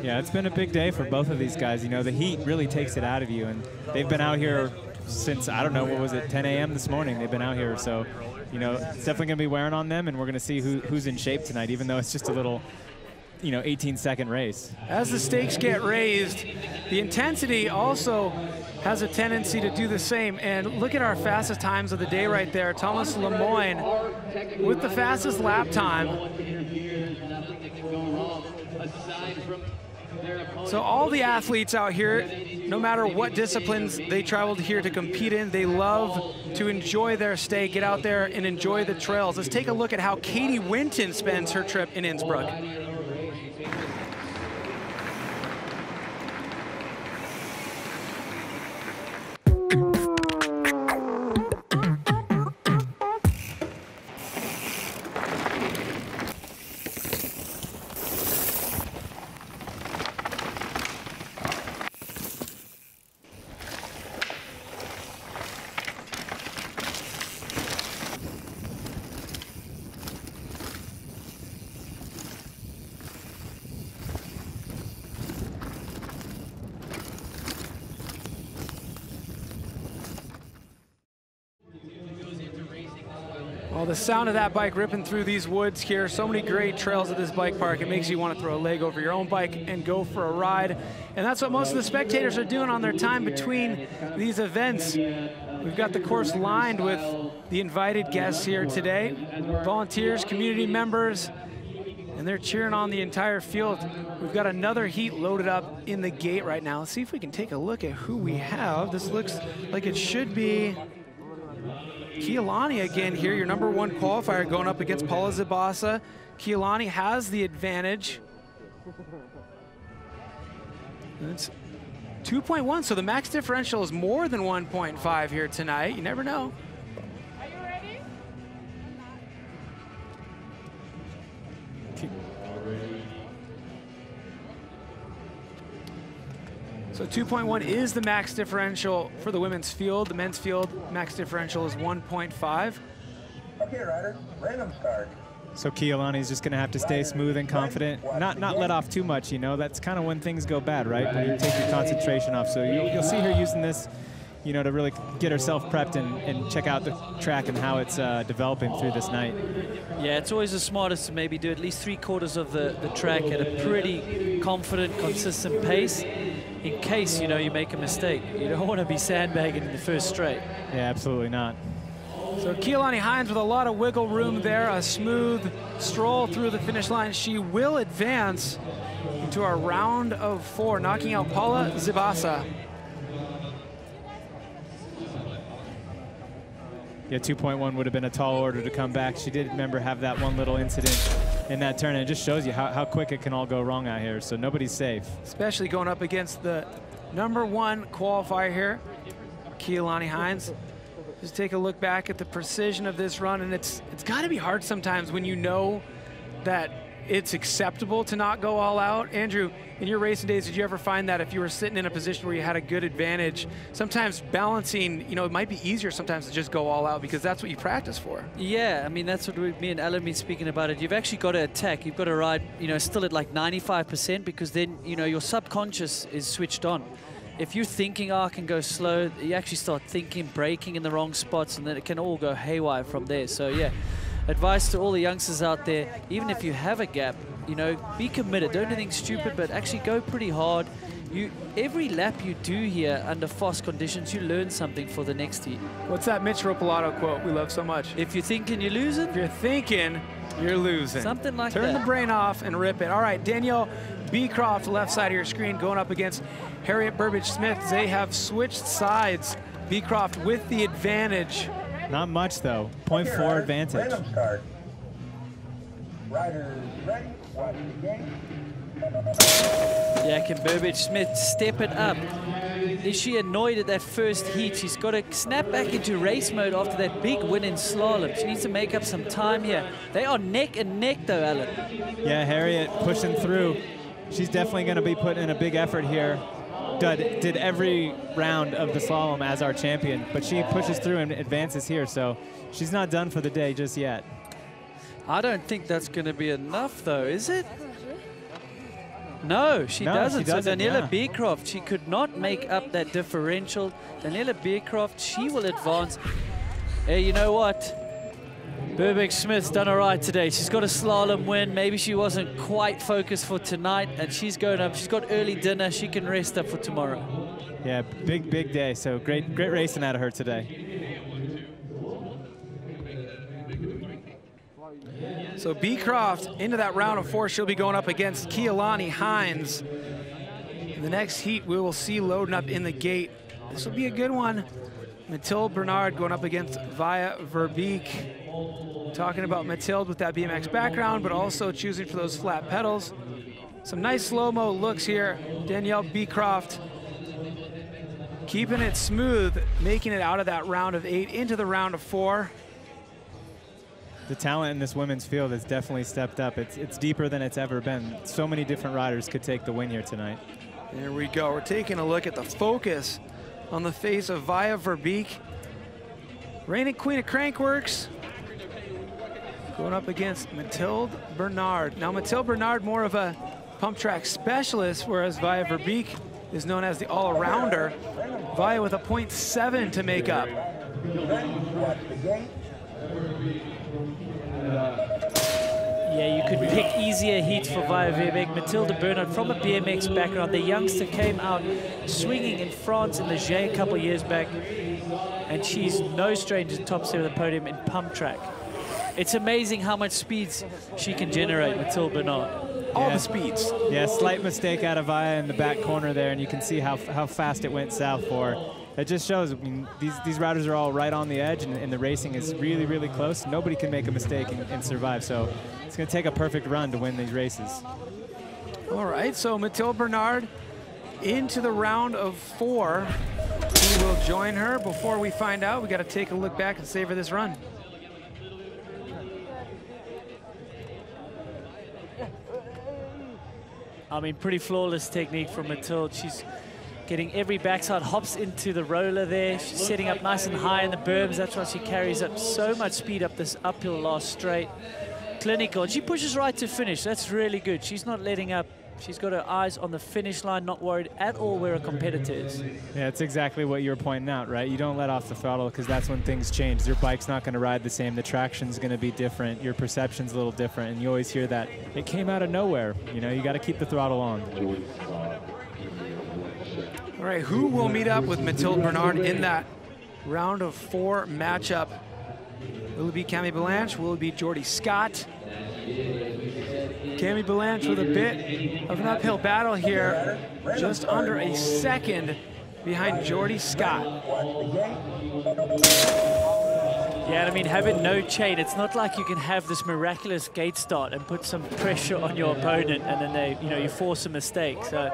Yeah, it's been a big day for both of these guys. You know, the heat really takes it out of you, and they've been out here since, I don't know, what was it, 10 a.m. this morning. They've been out here, so, you know, it's definitely going to be wearing on them, and we're going to see who's in shape tonight, even though it's just a little, you know, 18-second race. As the stakes get raised, the intensity also has a tendency to do the same. And look at our fastest times of the day right there. Thomas Lemoyne with the fastest lap time. So all the athletes out here, no matter what disciplines they traveled here to compete in, they love to enjoy their stay, get out there and enjoy the trails. Let's take a look at how Katie Winton spends her trip in Innsbruck. Well, the sound of that bike ripping through these woods here, so many great trails at this bike park, it makes you want to throw a leg over your own bike and go for a ride. And that's what most of the spectators are doing on their time between these events. We've got the course lined with the invited guests here today, volunteers, community members, and they're cheering on the entire field. We've got another heat loaded up in the gate right now. Let's see if we can take a look at who we have. This looks like it should be Keelani again here, your #1 qualifier going up against Paula Zabasa. Keelani has the advantage. It's 2.1, so the max differential is more than 1.5 here tonight. You never know. Are you ready? So 2.1 is the max differential for the women's field. The men's field max differential is 1.5. Okay, rider, random start. So Keelani's just going to have to stay smooth and confident, not let off too much, you know. That's kind of when things go bad, right? When you take your concentration off. So you'll see her using this, you know, to really get herself prepped and check out the track and how it's developing through this night. Yeah, it's always the smartest to maybe do at least 3/4 of the track at a pretty confident, consistent pace in case, you know, you make a mistake. You don't want to be sandbagging in the first straight. Yeah, absolutely not. So Keelani Hines with a lot of wiggle room there, a smooth stroll through the finish line. She will advance into our round of 4, knocking out Paula Zabasa. Yeah, 2.1 would have been a tall order to come back. She did, remember, have that one little incident in that turn, and it just shows you how quick it can all go wrong out here, so nobody's safe. Especially going up against the #1 qualifier here, Keelani Hines. Just take a look back at the precision of this run, and it's got to be hard sometimes when you know that it's acceptable to not go all out. Andrew, in your racing days, did you ever find that if you were sitting in a position where you had a good advantage, sometimes balancing, you know, it might be easier sometimes to just go all out because that's what you practice for? Yeah, I mean, that's what me and Alan been speaking about it. You've actually got to attack. You've got to ride, you know, still at like 95% because then, you know, your subconscious is switched on. If you're thinking, oh, I can go slow, you actually start thinking, braking in the wrong spots, and then it can all go haywire from there. So, yeah, advice to all the youngsters out there, even if you have a gap, you know, be committed. Don't do anything stupid, but actually go pretty hard. Every lap you do here under fast conditions, you learn something for the next heat. What's that Mitch Ropalato quote we love so much? If you're thinking, you're losing. If you're thinking, you're losing. Something like that. Turn the brain off and rip it. All right, Danielle Beecroft, left side of your screen, going up against Harriet Burbage-Smith. They have switched sides. Beecroft with the advantage. Not much, though. 0.4 advantage. Random start. Riders ready, watch the game. Yeah, can Burbage-Smith step it up? Is she annoyed at that first heat? She's got to snap back into race mode after that big win in slalom. She needs to make up some time here. They are neck and neck, though, Alan. Yeah, Harriet pushing through. She's definitely going to be putting in a big effort here. Did every round of the slalom as our champion, but she pushes through and advances here, so she's not done for the day just yet. I don't think that's going to be enough, though, is it? No, she doesn't. So Daniela Beecroft, she could not make up that differential. Daniela Beecroft, she will advance. Hey, you know what? Burbage-Smith's done all right today. She's got a slalom win. Maybe she wasn't quite focused for tonight, and she's going up. She's got early dinner. She can rest up for tomorrow. Yeah, big day. So great racing out of her today. So Beecroft into that round of 4. She'll be going up against Keelani Hines. In the next heat, we will see loading up in the gate. This will be a good one. Mathilde Bernard going up against Via Verbeek. Talking about Mathilde with that BMX background, but also choosing for those flat pedals. Some nice slow-mo looks here. Danielle Beecroft keeping it smooth, making it out of that round of 8 into the round of 4. The talent in this women's field has definitely stepped up. It's deeper than it's ever been. So many different riders could take the win here tonight. There we go. We're taking a look at the focus on the face of Via Verbeek. Reigning queen of Crankworx. Going up against Mathilde Bernard. Now Mathilde Bernard more of a pump track specialist, whereas Via Verbeek is known as the all-arounder. Via with a 0.7 to make up. Yeah, you could pick easier heats for Via Verbeek. Mathilde Bernard from a BMX background. The youngster came out swinging in France in the J a couple of years back, and she's no stranger to top set of the podium in pump track. It's amazing how much speeds she can generate, Mathilde Bernard. All the speeds. Yeah, slight mistake out of Via in the back corner there, and you can see how fast it went south for her. It just shows, I mean, these riders are all right on the edge, and the racing is really, really close. Nobody can make a mistake and survive, so it's going to take a perfect run to win these races. All right, so Mathilde Bernard into the round of 4. Who will join her? Before we find out, we got to take a look back and savor this run. I mean, pretty flawless technique from Mathilde. She's getting every backside, hops into the roller there. She's setting up nice and high in the berms. That's why she carries up so much speed up this uphill last straight. Clinical, and she pushes right to finish. That's really good. She's not letting up. She's got her eyes on the finish line, not worried at all where her competitor is. Yeah, it's exactly what you were pointing out, right? You don't let off the throttle because that's when things change. Your bike's not going to ride the same. The traction's going to be different. Your perception's a little different, and you always hear that it came out of nowhere. You know, you got to keep the throttle on. All right, who will meet up with Mathilde Bernard in that round of 4 matchup? Will it be Camille Blanche? Will it be Jordy Scott? Camille Blanche with a bit of an uphill battle here, just under a second behind Jordy Scott. Yeah, I mean, having no chain, it's not like you can have this miraculous gate start and put some pressure on your opponent and then you force a mistake. So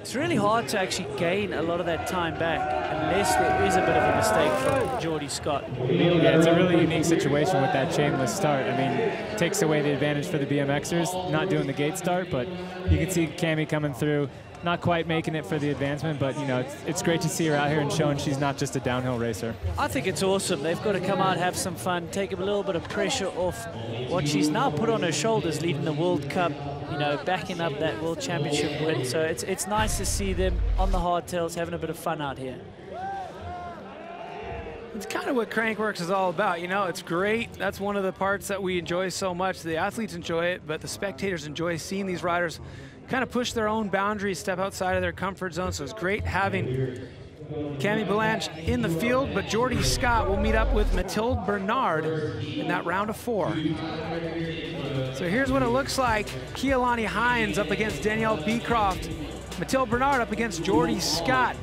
it's really hard to actually gain a lot of that time back unless there is a bit of a mistake from Jordy Scott. Yeah, it's a really unique situation with that chainless start. I mean, it takes away the advantage for the BMXers, not doing the gate start, but you can see Cammy coming through, not quite making it for the advancement, but, you know, it's great to see her out here and showing she's not just a downhill racer. I think it's awesome. They've got to come out, have some fun, take a little bit of pressure off what she's now put on her shoulders, leading the World Cup, you know, backing up that World Championship win. So it's nice to see them on the hardtails having a bit of fun out here. It's kind of what Crankworx is all about, you know. It's great. That's one of the parts that we enjoy so much. The athletes enjoy it, but the spectators enjoy seeing these riders kind of push their own boundaries, step outside of their comfort zone. So it's great having Camille Blanche in the field, but Jordy Scott will meet up with Mathilde Bernard in that round of 4. So here's what it looks like. Keilani Hines up against Danielle Beecroft. Mathilde Bernard up against Jordy Scott.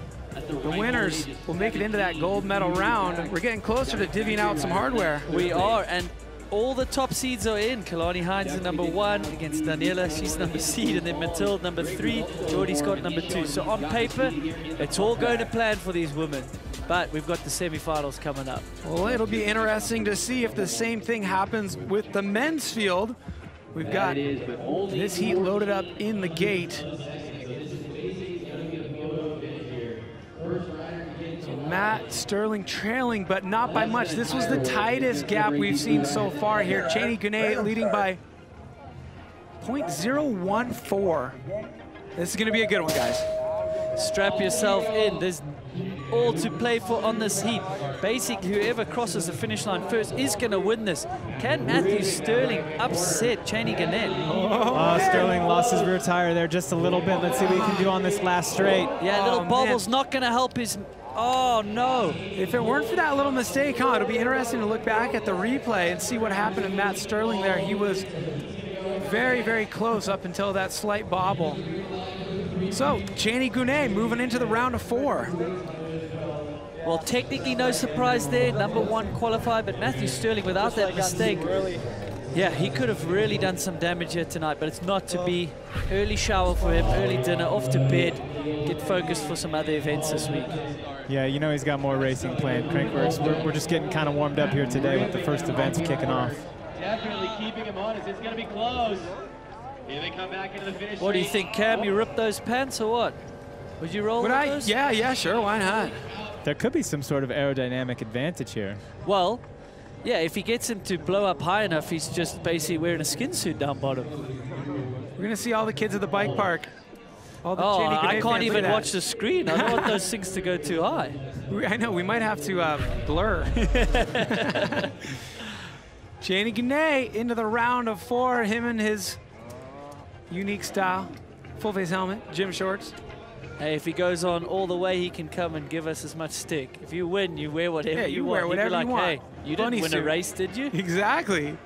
The winners will make it into that gold medal round. We're getting closer to divvying out some hardware. We are, and all the top seeds are in. Keilani Hines is number 1 against Daniela. She's number seed, and then Mathilde number 3, Jordy Scott number 2. So on paper, it's all going to plan for these women. But we've got the semifinals coming up. Well, it'll be interesting to see if the same thing happens with the men's field. We've got this heat loaded up in the gate. Matt Sterling trailing, but not by much. This was the tightest gap we've seen so far here. Cheney Gunet leading by 0.014. This is going to be a good one, guys. Strap yourself in. There's all to play for on this heat. Basically, whoever crosses the finish line first is going to win this. Can Matthew Sterling upset Cheney Gunet? Oh, Sterling lost his rear tire there just a little bit. Let's see what he can do on this last straight. Yeah, little bobble's not going to help his... Oh, no. If it weren't for that little mistake, huh, it'll be interesting to look back at the replay and see what happened to Matt Sterling there. He was very, very close up until that slight bobble. So, Cheney Gunet moving into the round of 4. Well, technically no surprise there. Number 1 qualified, but Matthew Sterling, without that mistake, yeah, he could have really done some damage here tonight, but it's not to be. Early shower for him, early dinner, off to bed, get focused for some other events this week. Yeah, you know he's got more racing planned. Crankworx, we're just getting kind of warmed up here today with the first events kicking off. Definitely keeping him honest. It's going to be close. Here they come back into the finish. What do you think, Cam? You ripped those pants or what? Would you roll those? Yeah, sure, why not? There could be some sort of aerodynamic advantage here. Well, yeah, if he gets him to blow up high enough, he's just basically wearing a skin suit down bottom. We're going to see all the kids at the bike park. All the I can't even watch the screen. I don't want those things to go too high. I know, we might have to blur. Cheney Guinea into the round of 4. Him and his unique style. Full face helmet, gym shorts. Hey, if he goes on all the way, he can come and give us as much stick. If you win, you wear whatever you want. Wear whatever like, you want. Hey, you didn't win a race, did you? Exactly.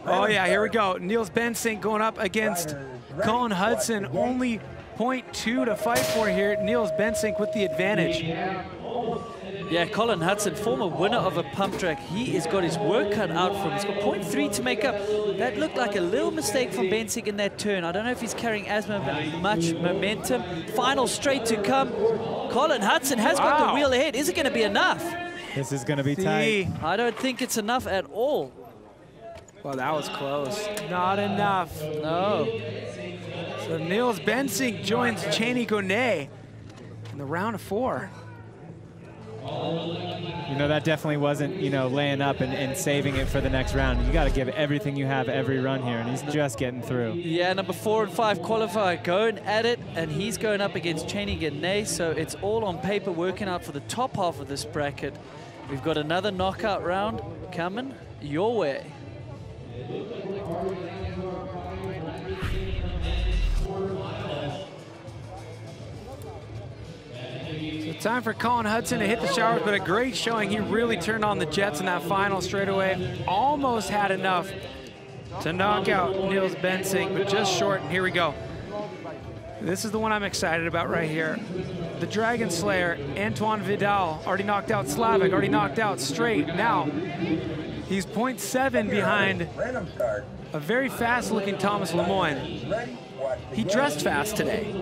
Oh yeah, here we go. Niels Bensink going up against Colin Hudson. Only 0.2 to fight for here. Niels Bensink with the advantage. Yeah, Colin Hudson, former winner of a pump track. He has got his work cut out for him. He's got 0.3 to make up. That looked like a little mistake from Bensink in that turn. I don't know if he's carrying as much momentum. Final straight to come. Colin Hudson has got the wheel ahead. Is it going to be enough? This is going to be tight. I don't think it's enough at all. Well, that was close. Not enough. No. So Niels Bensink joins Cheney Guinea in the round of 4. You know, that definitely wasn't, you know, laying up and saving it for the next round. You got to give everything you have every run here, and he's just getting through. Yeah, number 4 and 5 qualifier going at it, and he's going up against Cheney Guinea, so it's all on paper working out for the top half of this bracket. We've got another knockout round coming your way. Time for Colin Hudson to hit the showers, but a great showing. He really turned on the jets in that final straightaway. Almost had enough to knock out Niels Bensink, but just short, and here we go. This is the one I'm excited about right here. The Dragon Slayer, Antoine Vidal, already knocked out Slavic, already knocked out Straight. Now, he's 0.7 behind a very fast-looking Thomas Lemoyne. He dressed fast today.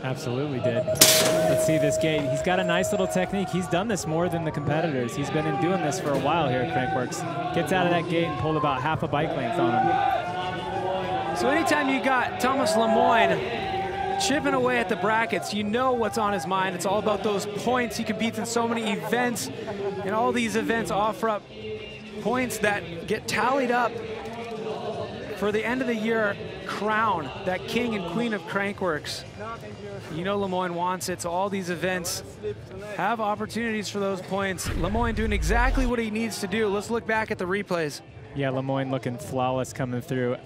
Absolutely did. Let's see this gate. He's got a nice little technique. He's done this more than the competitors. He's been doing this for a while here at Crankworx. Gets out of that gate and pulled about half a bike length on him. So anytime you got Thomas Lemoyne chipping away at the brackets, you know what's on his mind. It's all about those points. He competes in so many events, and all these events offer up points that get tallied up for the end of the year crown, that king and queen of Crankworx. You know Lemoyne wants it, so all these events have opportunities for those points. Lemoyne doing exactly what he needs to do. Let's look back at the replays. Yeah, Lemoyne looking flawless coming through.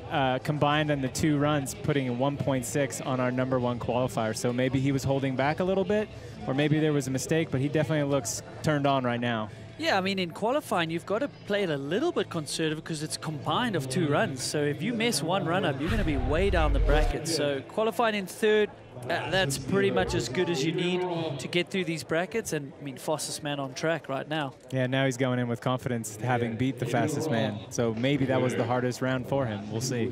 Combined on the 2 runs, putting in 1.6 on our #1 qualifier. So maybe he was holding back a little bit, or maybe there was a mistake, but he definitely looks turned on right now. Yeah, I mean, in qualifying, you've got to play it a little bit conservative because it's combined of 2 runs. So if you mess one run up, you're going to be way down the bracket. So qualifying in 3rd, that's pretty much as good as you need to get through these brackets. And, I mean, fastest man on track right now. Yeah, now he's going in with confidence, having beat the fastest man. So maybe that was the hardest round for him. We'll see.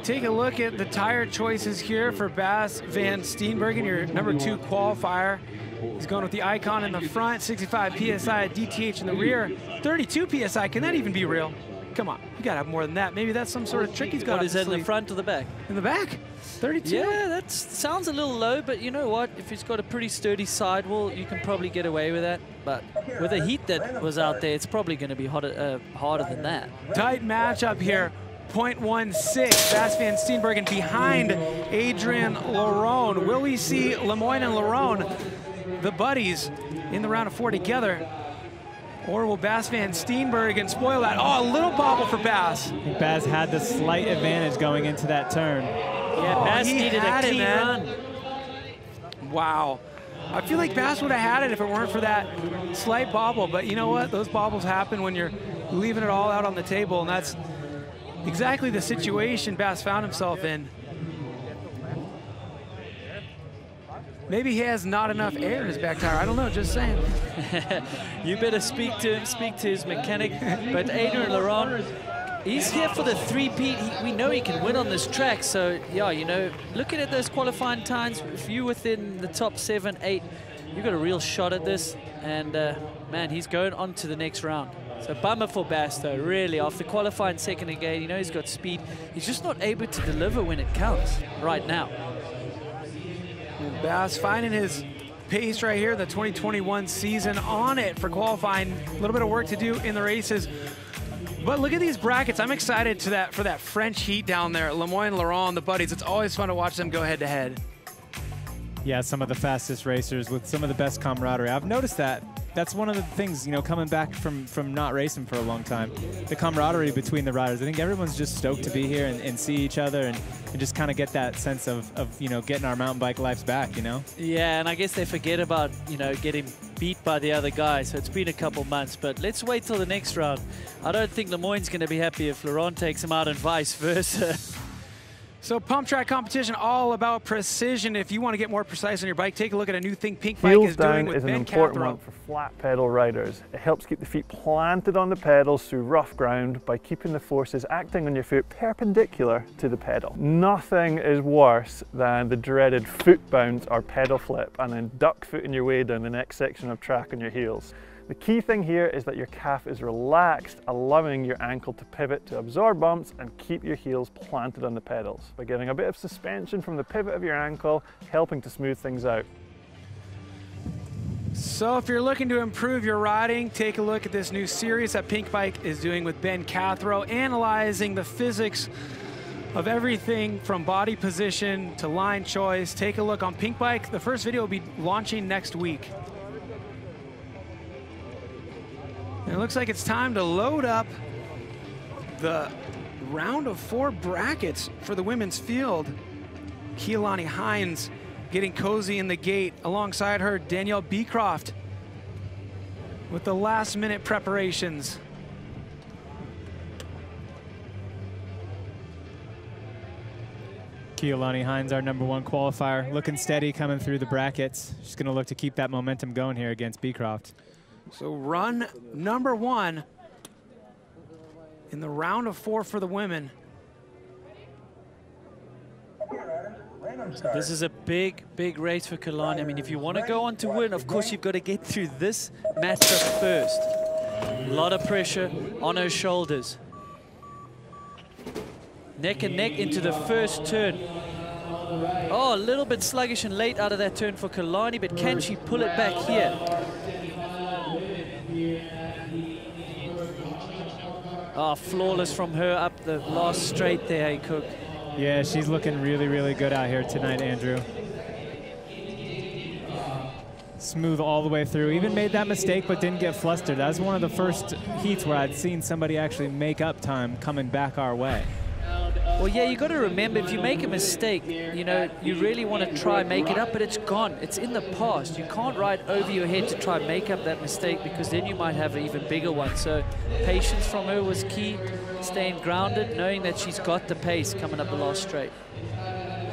Take a look at the tire choices here for Bas van Steenbergen, your #2 qualifier. He's going with the Icon in the front, 65 PSI DTH in the rear, 32 PSI. Can that even be real? Come on, you gotta have more than that. Maybe that's some sort of trick he's got. What is that, in the front or the back? In the back, 32. Yeah, that sounds a little low, but you know what? If he's got a pretty sturdy sidewall, you can probably get away with that. But with the heat that was out there, it's probably going to be harder than that. Tight matchup here. 0.16, Bas van Steenbergen behind Adrian Larone. Will we see Lemoyne and Larone, the buddies, in the round of 4 together? Or will Bas van Steenbergen spoil that? Oh, a little bobble for Bas. I think Bas had the slight advantage going into that turn. Yeah, Bas needed a clean run. Wow. I feel like Bas would have had it if it weren't for that slight bobble, but you know what? Those bobbles happen when you're leaving it all out on the table, and that's exactly the situation Bas found himself in. Maybe he has not enough air in his back tire. I don't know, just saying. You better speak to him, speak to his mechanic. But Adrian Larone, he's here for the 3-peat. We know he can win on this track. So, yeah, you know, looking at those qualifying times, if you're within the top 7, 8, you've got a real shot at this. And, man, he's going on to the next round. So bummer for Bas, though, really. After qualifying second again, you know he's got speed. He's just not able to deliver when it counts right now. And Bas finding his pace right here, the 2021 season on it for qualifying. A little bit of work to do in the races. But look at these brackets. I'm excited for that French heat down there. Lemoyne, Larone, the buddies. It's always fun to watch them go head-to-head. Yeah, some of the fastest racers with some of the best camaraderie. I've noticed that that's one of the things, you know, coming back from not racing for a long time, the camaraderie between the riders. I think everyone's just stoked to be here and see each other and just kind of get that sense of, you know, getting our mountain bike lives back, you know? Yeah, and I guess they forget about, you know, getting beat by the other guy. So it's been a couple months, but let's wait till the next round. I don't think Lemoyne's going to be happy if Laurent takes him out and vice versa. So pump track competition, all about precision. If you want to get more precise on your bike, take a look at a new thing Pink Bike is doing with is an Ben important Cathro. one for flat pedal riders. It helps keep the feet planted on the pedals through rough ground by keeping the forces acting on your foot perpendicular to the pedal. Nothing is worse than the dreaded foot bounce or pedal flip and then duck footing your way down the next section of track on your heels. The key thing here is that your calf is relaxed, allowing your ankle to pivot to absorb bumps and keep your heels planted on the pedals by getting a bit of suspension from the pivot of your ankle, helping to smooth things out. So if you're looking to improve your riding, take a look at this new series that Pink Bike is doing with Ben Cathro, analyzing the physics of everything from body position to line choice. Take a look on Pink Bike. The first video will be launching next week. And it looks like it's time to load up the round of 4 brackets for the women's field. Keelani Hines getting cozy in the gate. Alongside her, Danielle Beecroft with the last-minute preparations. Keelani Hines, our #1 qualifier, looking steady coming through the brackets. She's going to look to keep that momentum going here against Beecroft. So run #1 in the round of 4 for the women. This is a big, big race for Keelani. I mean, if you want to go on to win, of course, you've got to get through this matchup first. A lot of pressure on her shoulders. Neck and neck into the first turn. Oh, a little bit sluggish and late out of that turn for Keelani, but can she pull it back here? Oh, flawless from her up the last straight there, hey, Cook. Yeah, she's looking really, really good out here tonight, Andrew. Smooth all the way through. Even made that mistake, but didn't get flustered. That was one of the first heats where I'd seen somebody actually make up time coming back our way. Well, yeah, you got to remember, if you make a mistake, you know, you really want to try and make it up, but it's gone. It's in the past. You can't ride over your head to try and make up that mistake, because then you might have an even bigger one. So patience from her was key, staying grounded, knowing that she's got the pace coming up the last straight.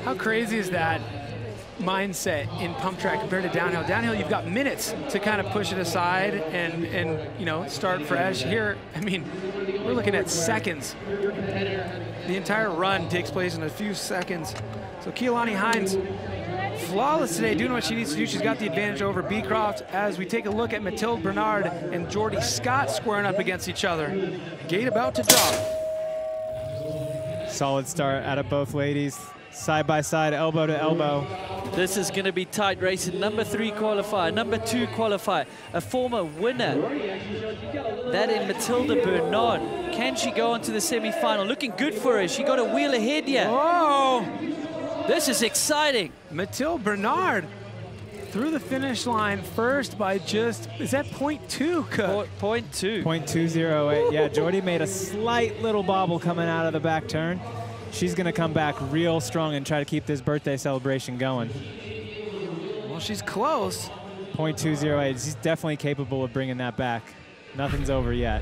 How crazy is that mindset in pump track compared to downhill? Downhill, you've got minutes to kind of push it aside and you know, start fresh. Here, I mean, we're looking at seconds. The entire run takes place in a few seconds. So Keelani Hines, flawless today, doing what she needs to do. She's got the advantage over Beecroft as we take a look at Mathilde Bernard and Jordy Scott squaring up against each other. Gate about to drop. Solid start out of both ladies. Side by side, elbow to elbow. This is going to be tight racing. #3 qualifier, #2 qualifier, a former winner. That in Mathilde Bernard. Can she go on to the semi-final? Looking good for her. She got a wheel ahead here. Oh! This is exciting. Mathilde Bernard through the finish line first by just, is that 0.2? 0.2. 0.208. Yeah, Jordy made a slight little bobble coming out of the back turn. She's going to come back real strong and try to keep this birthday celebration going. Well, she's close. 0.208. She's definitely capable of bringing that back. Nothing's over yet.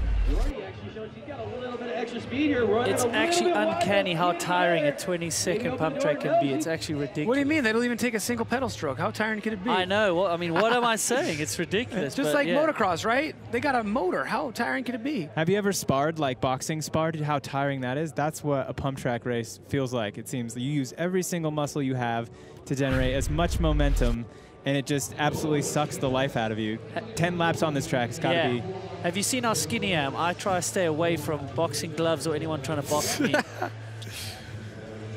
It's actually uncanny how tiring a 20-second pump track can be. It's actually ridiculous. What do you mean? They don't even take a single pedal stroke. How tiring could it be? I know. Well, I mean, what am I saying? It's ridiculous. Just like motocross, right? They got a motor. How tiring could it be? Have you ever sparred, like boxing sparred, how tiring that is? That's what a pump track race feels like. It seems you use every single muscle you have to generate as much momentum, and it just absolutely sucks the life out of you. 10 laps on this track, it's got to be. Have you seen how skinny I am? I try to stay away from boxing gloves or anyone trying to box me.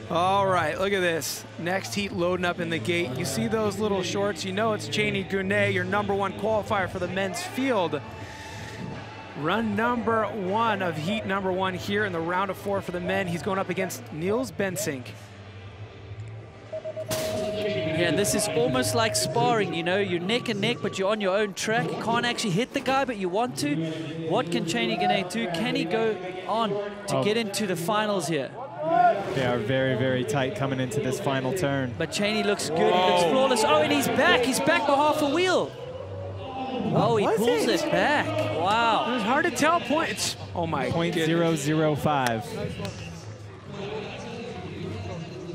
All right, look at this. Next heat loading up in the gate. You see those little shorts? You know it's Cheney Gounet, your #1 qualifier for the men's field. Run #1 of heat #1 here in the round of 4 for the men. He's going up against Niels Bensink. Yeah, and this is almost like sparring, you know, you're neck and neck, but you're on your own track. You can't actually hit the guy, but you want to. What can Cheney Ganay do? Can he go on to get into the finals here? They are very, very tight coming into this final turn. But Cheney looks good, he looks flawless. Oh, and he's back by half a wheel. Oh, he pulls it back. Wow. It was hard to tell points. Oh my goodness. 0.005.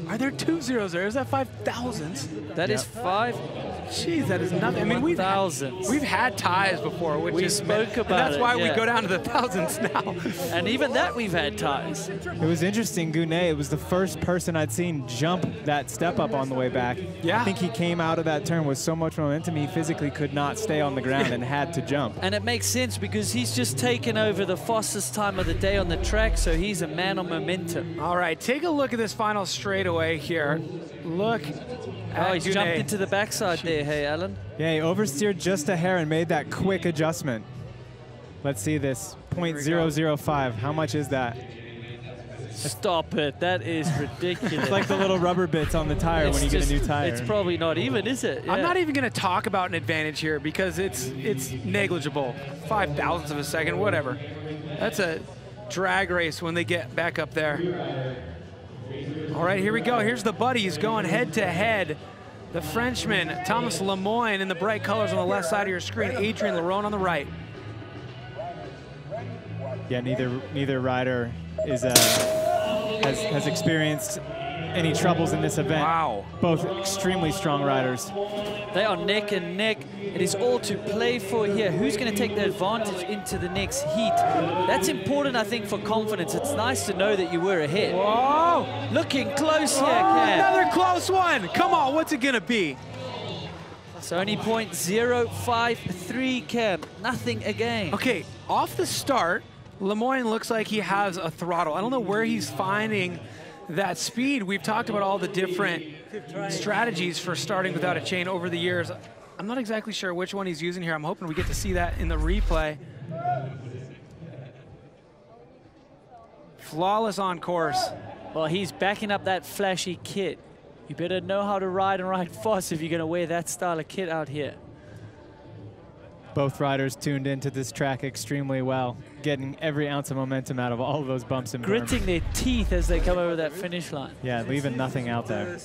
Are there 2 zeros there? Is that 5,000s? That is 5. Jeez, that is nothing. I mean, we've had ties before, which we spoke about that's why it, we go down to the thousands now. And even that we've had ties. It was interesting, Gounet, it was the first person I'd seen jump that step up on the way back. Yeah. I think he came out of that turn with so much momentum he physically could not stay on the ground and had to jump. And it makes sense because he's just taken over the fastest time of the day on the track, so he's a man on momentum. All right, take a look at this final straightaway here. Look. Oh, he's jumped into the backside there, hey, Alan. Yeah, he oversteered just a hair and made that quick adjustment. Let's see this, 0.005. How much is that? Stop it, that is ridiculous. It's like the little rubber bits on the tire when you get a new tire. It's probably not even, is it? Yeah. I'm not even gonna talk about an advantage here because it's negligible. 5,000ths of a second, whatever. That's a drag race when they get back up there. All right, here we go. Here's the buddies going head to head. The Frenchman, Thomas Lemoyne in the bright colors on the left side of your screen, Adrien Leron on the right. Yeah, neither rider is has experienced any troubles in this event. Wow. Both extremely strong riders. They are neck and neck. It is all to play for here. Who's going to take the advantage into the next heat? That's important, I think, for confidence. It's nice to know that you were ahead. Whoa! Looking close here, Cam. Another close one. Come on, what's it going to be? So only 0.053, Cam. Nothing again. Okay, off the start, Lemoyne looks like he has a throttle. I don't know where he's finding that speed. We've talked about all the different strategies for starting without a chain over the years. I'm not exactly sure which one he's using here. I'm hoping we get to see that in the replay. Flawless on course. Well, he's backing up that flashy kit. You better know how to ride and ride fast if you're going to wear that style of kit out here. Both riders tuned into this track extremely well, getting every ounce of momentum out of all of those bumps and berms. Gritting their teeth as they come over that finish line. Yeah, leaving nothing out there.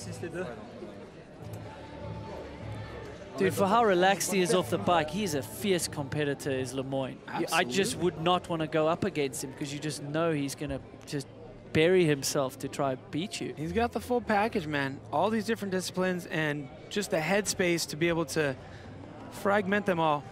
Dude, for how relaxed he is off the bike, he's a fierce competitor, is Lemoyne. I just would not want to go up against him because you just know he's going to just bury himself to try and beat you. He's got the full package, man. All these different disciplines and just the headspace to be able to fragment them all.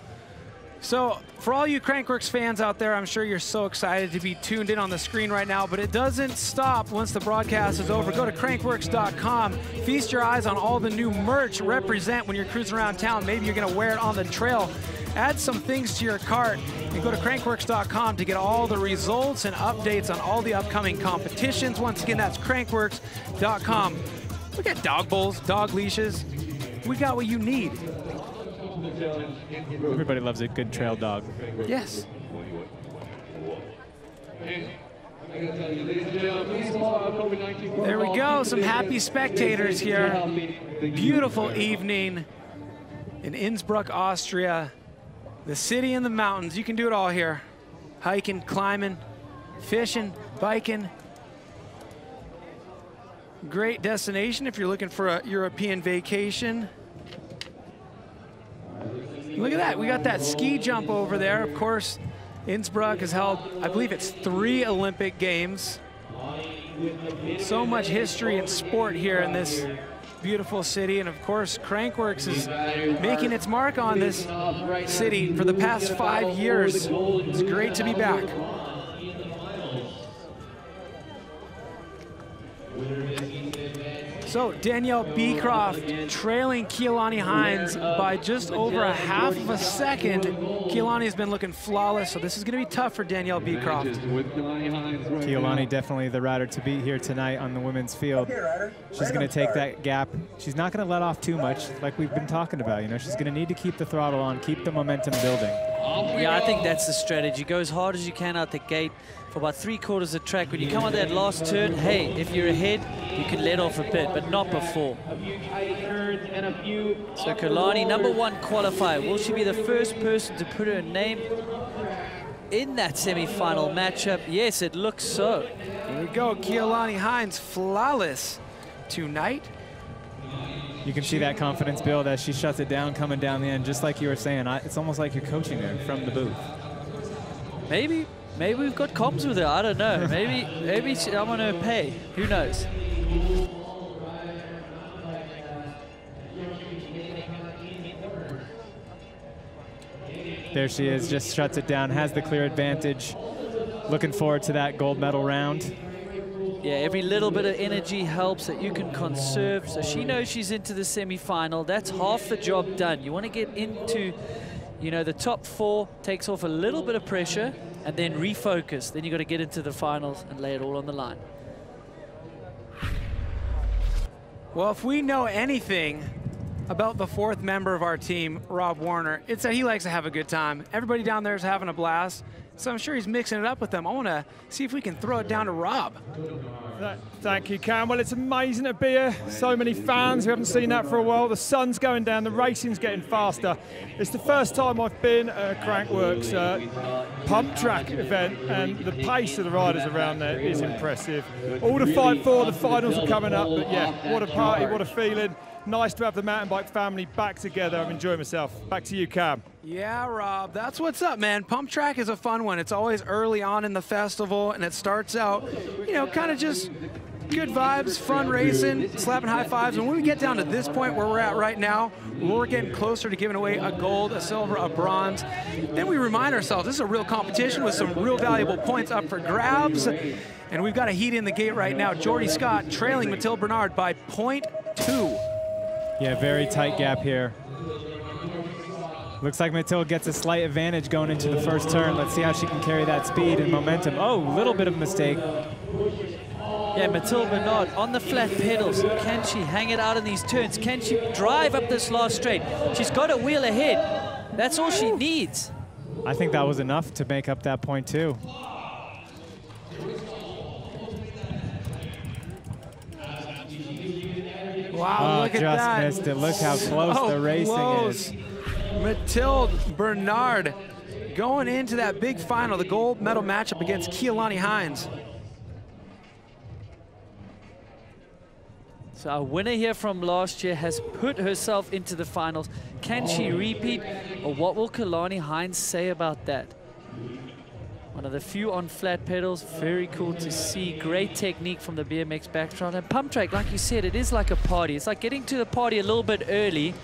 So for all you Crankworx fans out there, I'm sure you're so excited to be tuned in on the screen right now, but it doesn't stop once the broadcast is over. Go to crankworx.com, feast your eyes on all the new merch. Represent when you're cruising around town. Maybe you're gonna wear it on the trail. Add some things to your cart and go to crankworx.com to get all the results and updates on all the upcoming competitions. Once again, that's crankworx.com. We got dog bowls, dog leashes. We got what you need. Everybody loves a good trail dog. Yes. There we go, some happy spectators here. Beautiful evening in Innsbruck, Austria. The city and the mountains, you can do it all here. Hiking, climbing, fishing, biking. Great destination if you're looking for a European vacation. Look at that, we got that ski jump over there. Of course, Innsbruck has held, I believe it's 3 Olympic Games. So much history and sport here in this beautiful city. And of course, Crankworx is making its mark on this city for the past 5 years. It's great to be back. So Danielle Beecroft trailing Keilani Hines by just over 1/2 of a second. Keilani has been looking flawless, so this is going to be tough for Danielle Beecroft. Keilani definitely the rider to beat here tonight on the women's field. She's going to take that gap. She's not going to let off too much like we've been talking about. You know, she's going to need to keep the throttle on, keep the momentum building. Yeah, I think that's the strategy. Go as hard as you can out the gate for about 3/4 of the track. When you come on that last turn, hey, if you're ahead, you can let off a bit, but not before. So Kalani, #1 qualifier. Will she be the first person to put her name in that semi-final matchup? Yes, it looks so. Here we go, Keilani Hines, flawless tonight. You can see that confidence build as she shuts it down coming down the end, just like you were saying. It's almost like you're coaching her from the booth. Maybe we've got comms with her. I don't know. Maybe I'm on her pay. Who knows? There she is, just shuts it down, has the clear advantage. Looking forward to that gold medal round. Yeah, every little bit of energy helps that you can conserve. So she knows she's into the semi-final. That's half the job done. You want to get into, you know, the top 4, takes off a little bit of pressure, and then refocus. Then you got to get into the finals and lay it all on the line. Well, if we know anything about the 4th member of our team, Rob Warner, it's that he likes to have a good time. Everybody down there is having a blast, so I'm sure he's mixing it up with them. I want to see if we can throw it down to Rob. Thank you, Cam. Well, it's amazing to be here. So many fans. We haven't seen that for a while. The sun's going down. The racing's getting faster. It's the first time I've been at a Crankworx pump track event, and the pace of the riders around there is impressive. All to fight for. The finals are coming up, but yeah, what a party, what a feeling. Nice to have the mountain bike family back together. I'm enjoying myself. Back to you, Cam. Yeah, Rob, that's what's up, man. Pump track is a fun one. It's always early on in the festival, and it starts out, you know, kind of just good vibes, fun racing, slapping high fives. And when we get down to this point where we're at right now, we're getting closer to giving away a gold, a silver, a bronze. Then we remind ourselves this is a real competition with some real valuable points up for grabs. And we've got a heat in the gate right now. Jordy Scott trailing Mathilde Bernard by 0.2. Yeah, very tight gap here. Looks like Mathilde gets a slight advantage going into the first turn. Let's see how she can carry that speed and momentum. Oh, little bit of mistake. Yeah, Mathilde Bernard on the flat pedals. Can she hang it out in these turns? Can she drive up this last straight? She's got a wheel ahead. That's all she needs. I think that was enough to make up that 0.2. Wow, look at that. Just missed it. Look how close the racing is. Mathilde Bernard going into that big final, the gold medal matchup against Keilani Hines. So our winner here from last year has put herself into the finals. Can she repeat, or what will Keilani Hines say about that? One of the few on flat pedals. Very cool to see. Great technique from the BMX background. And pump track, like you said, it is like a party. It's like getting to the party a little bit early.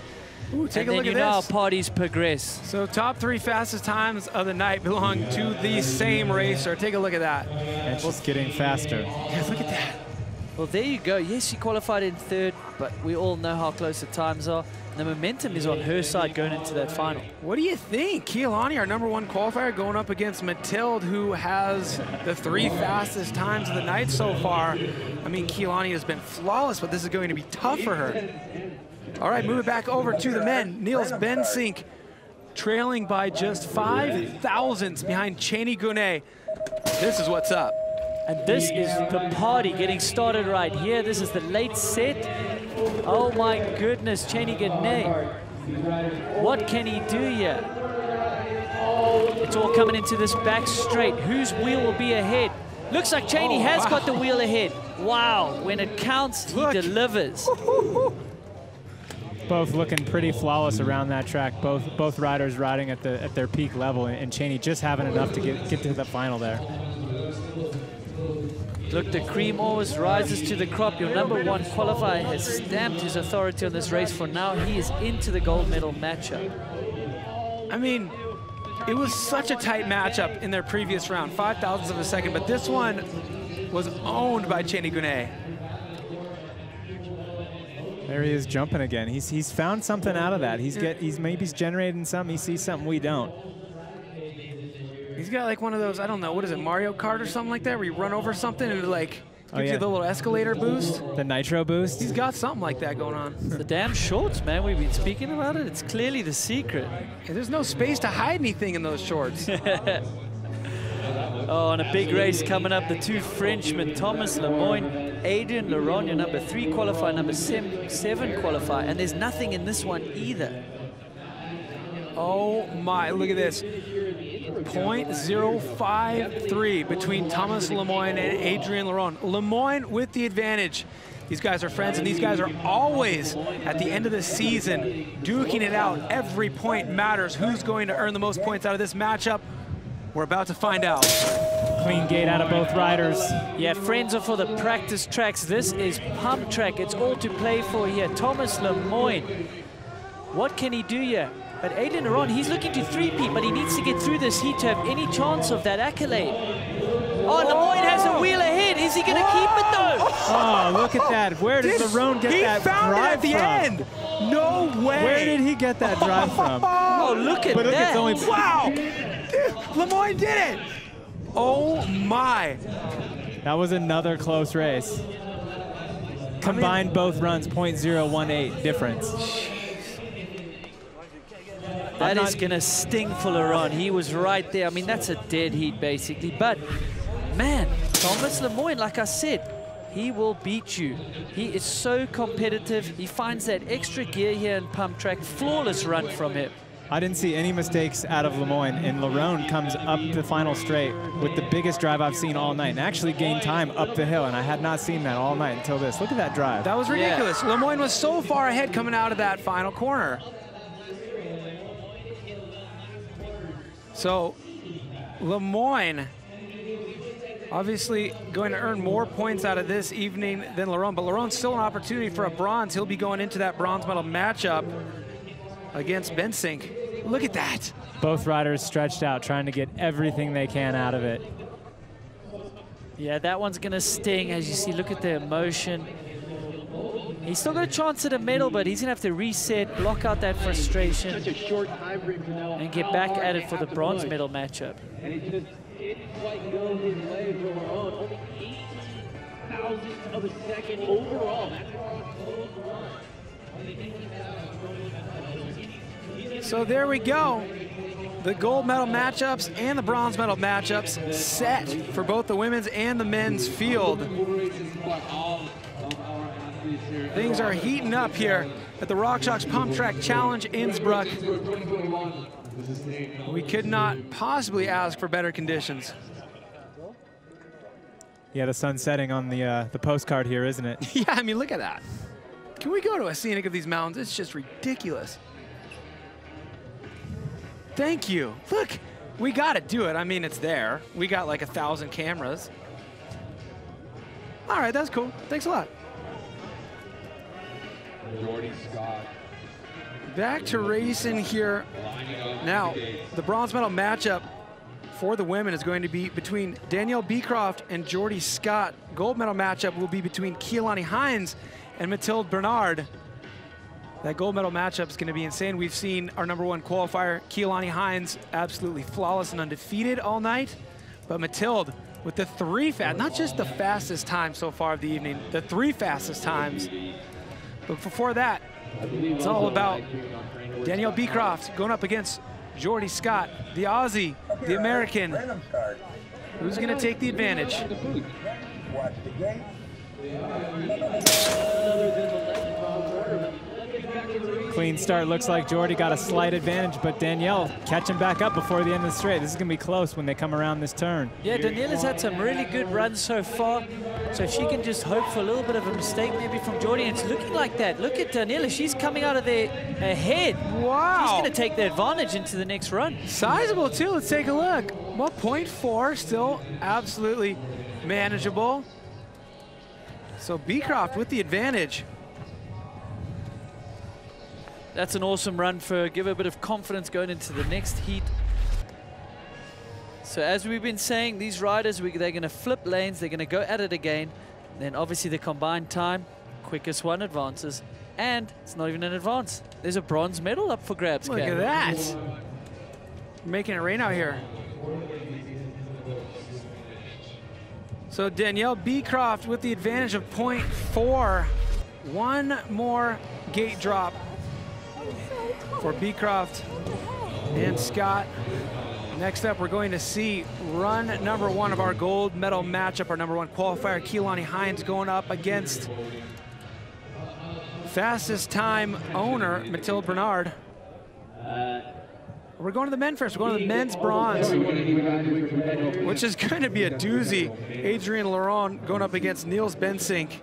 Ooh, take a look at this. And then you know how parties progress. So top 3 fastest times of the night belong to the same racer. Take a look at that. And she's getting faster. Yeah, look at that. Well, there you go. Yes, she qualified in 3rd, but we all know how close the times are. The momentum is on her side going into that final. What do you think? Keilani, our #1 qualifier, going up against Mathilde, who has the 3 fastest times of the night so far. I mean, Keilani has been flawless, but this is going to be tough for her. All right, moving back over to the men. Niels Bensink trailing by just 5 thousandths behind Cheney Gounet. This is what's up. And this is the party getting started right here. This is the late set. Oh my goodness, Cheney Gounet. What can he do here? It's all coming into this back straight. Whose wheel will be ahead? Looks like Cheney has got the wheel ahead. Wow, when it counts, he delivers. Both looking pretty flawless around that track. Both riders riding at their peak level, and Cheney just having enough to get to the final there. Look, the cream always rises to the crop. Your #1 qualifier has stamped his authority on this race. For now, he is into the gold medal matchup. I mean, it was such a tight matchup in their previous round, 5 thousandths of a second, but this one was owned by Cheney Gounet. There he is jumping again. He's found something out of that. Maybe he's generating something. He sees something we don't. He's got like one of those, I don't know, what is it, Mario Kart or something like that, where you run over something and it like Gives you the little escalator boost. The nitro boost. He's got something like that going on. The damn shorts, man. We've been speaking about it. It's clearly the secret. And there's no space to hide anything in those shorts. Oh, and a big race coming up. The two Frenchmen, Thomas Lemoyne, Adrien Laurent, your number 3 qualifier, number 7 qualifier. And there's nothing in this one either. Oh my, look at this. 0.053 between Thomas Lemoyne and Adrien Laurent. Lemoyne with the advantage. These guys are friends, and these guys are always, at the end of the season, duking it out. Every point matters. Who's going to earn the most points out of this matchup? We're about to find out. Clean gate out of both riders. Yeah, friends are for the practice tracks. This is pump track. It's all to play for here. Thomas Lemoyne. What can he do here? But Adrien Laurent, he's looking to three-peat, but he needs to get through this heat to have any chance of that accolade. Oh, Lemoyne has a wheel ahead. Is he going to keep it, though? Oh, look at that. Where did Laurent get that drive from? He found it at the end. No way. Where did he get that drive from? Oh, look at that. Wow. Lemoyne did it. Oh, my. That was another close race. Combined both runs, 0.018 difference. That is going to sting for Laurent. He was right there. I mean, that's a dead heat, basically. But, man, Thomas Lemoyne, like I said, he will beat you. He is so competitive. He finds that extra gear here in pump track. Flawless run from him. I didn't see any mistakes out of Lemoyne, and Laurent comes up the final straight with the biggest drive I've seen all night, and actually gained time up the hill, and I had not seen that all night until this. Look at that drive. That was ridiculous. Yeah. Lemoyne was so far ahead coming out of that final corner. So, Lemoyne obviously going to earn more points out of this evening than Laurent, but Laurent's still an opportunity for a bronze. He'll be going into that bronze medal matchup against Bensink. Look at that. Both riders stretched out, trying to get everything they can out of it. Yeah, that one's going to sting, as you see. Look at the emotion. He's still got a chance at a medal, but he's going to have to reset, block out that frustration, and get back at it for the bronze medal matchup. And it just didn't quite go his way for Laurent. Only 8 thousandths of a second overall. So there we go. The gold medal matchups and the bronze medal matchups set for both the women's and the men's field. Things are heating up here at the Rockshox Pump Track Challenge Innsbruck. We could not possibly ask for better conditions. Yeah, the sun's setting on the postcard here, isn't it? Yeah, I mean, look at that. Can we go to a scenic of these mountains? It's just ridiculous. Thank you. Look, we got to do it. I mean, it's there. We got like 1,000 cameras. All right, that's cool. Thanks a lot. Back to racing here. Now, the bronze medal matchup for the women is going to be between Danielle Beecroft and Jordy Scott. Gold medal matchup will be between Keilani Hines and Mathilde Bernard. That gold medal matchup is going to be insane. We've seen our #1 qualifier, Keilani Hines, absolutely flawless and undefeated all night. But Mathilde with the 3 not just the fastest time so far of the evening, the 3 fastest times. But before that, it's all about Danielle Beecroft going up against Jordy Scott, the Aussie, the American. Who's going to take the advantage? Watch the gate. Clean start. Looks like Jordy got a slight advantage, but Danielle catching back up before the end of the straight. This is going to be close when they come around this turn. Yeah, Danielle has had some really good runs so far, so if she can just hope for a little bit of a mistake maybe from Jordy, and it's looking like that. Look at Danielle. She's coming out of there ahead. Wow. She's going to take the advantage into the next run. Sizable, too. Let's take a look. Well, 0.4, still absolutely manageable. So Beecroft with the advantage. That's an awesome run for her. Give her a bit of confidence going into the next heat. So as we've been saying, these riders, they're going to flip lanes. They're going to go at it again. And then obviously the combined time, quickest one advances. And it's not even an advance. There's a bronze medal up for grabs. Look at that. We're making it rain out here. So Danielle Beecroft with the advantage of 0.4. One more gate drop for Beecroft and Scott. Next up, we're going to see run number 1 of our gold medal matchup. Our number 1 qualifier, Keelani Hines, going up against fastest time owner, Mathilde Bernard. We're going to the men first. We're going to the men's bronze, which is going to be a doozy. Adrian Laurent going up against Niels Bensink.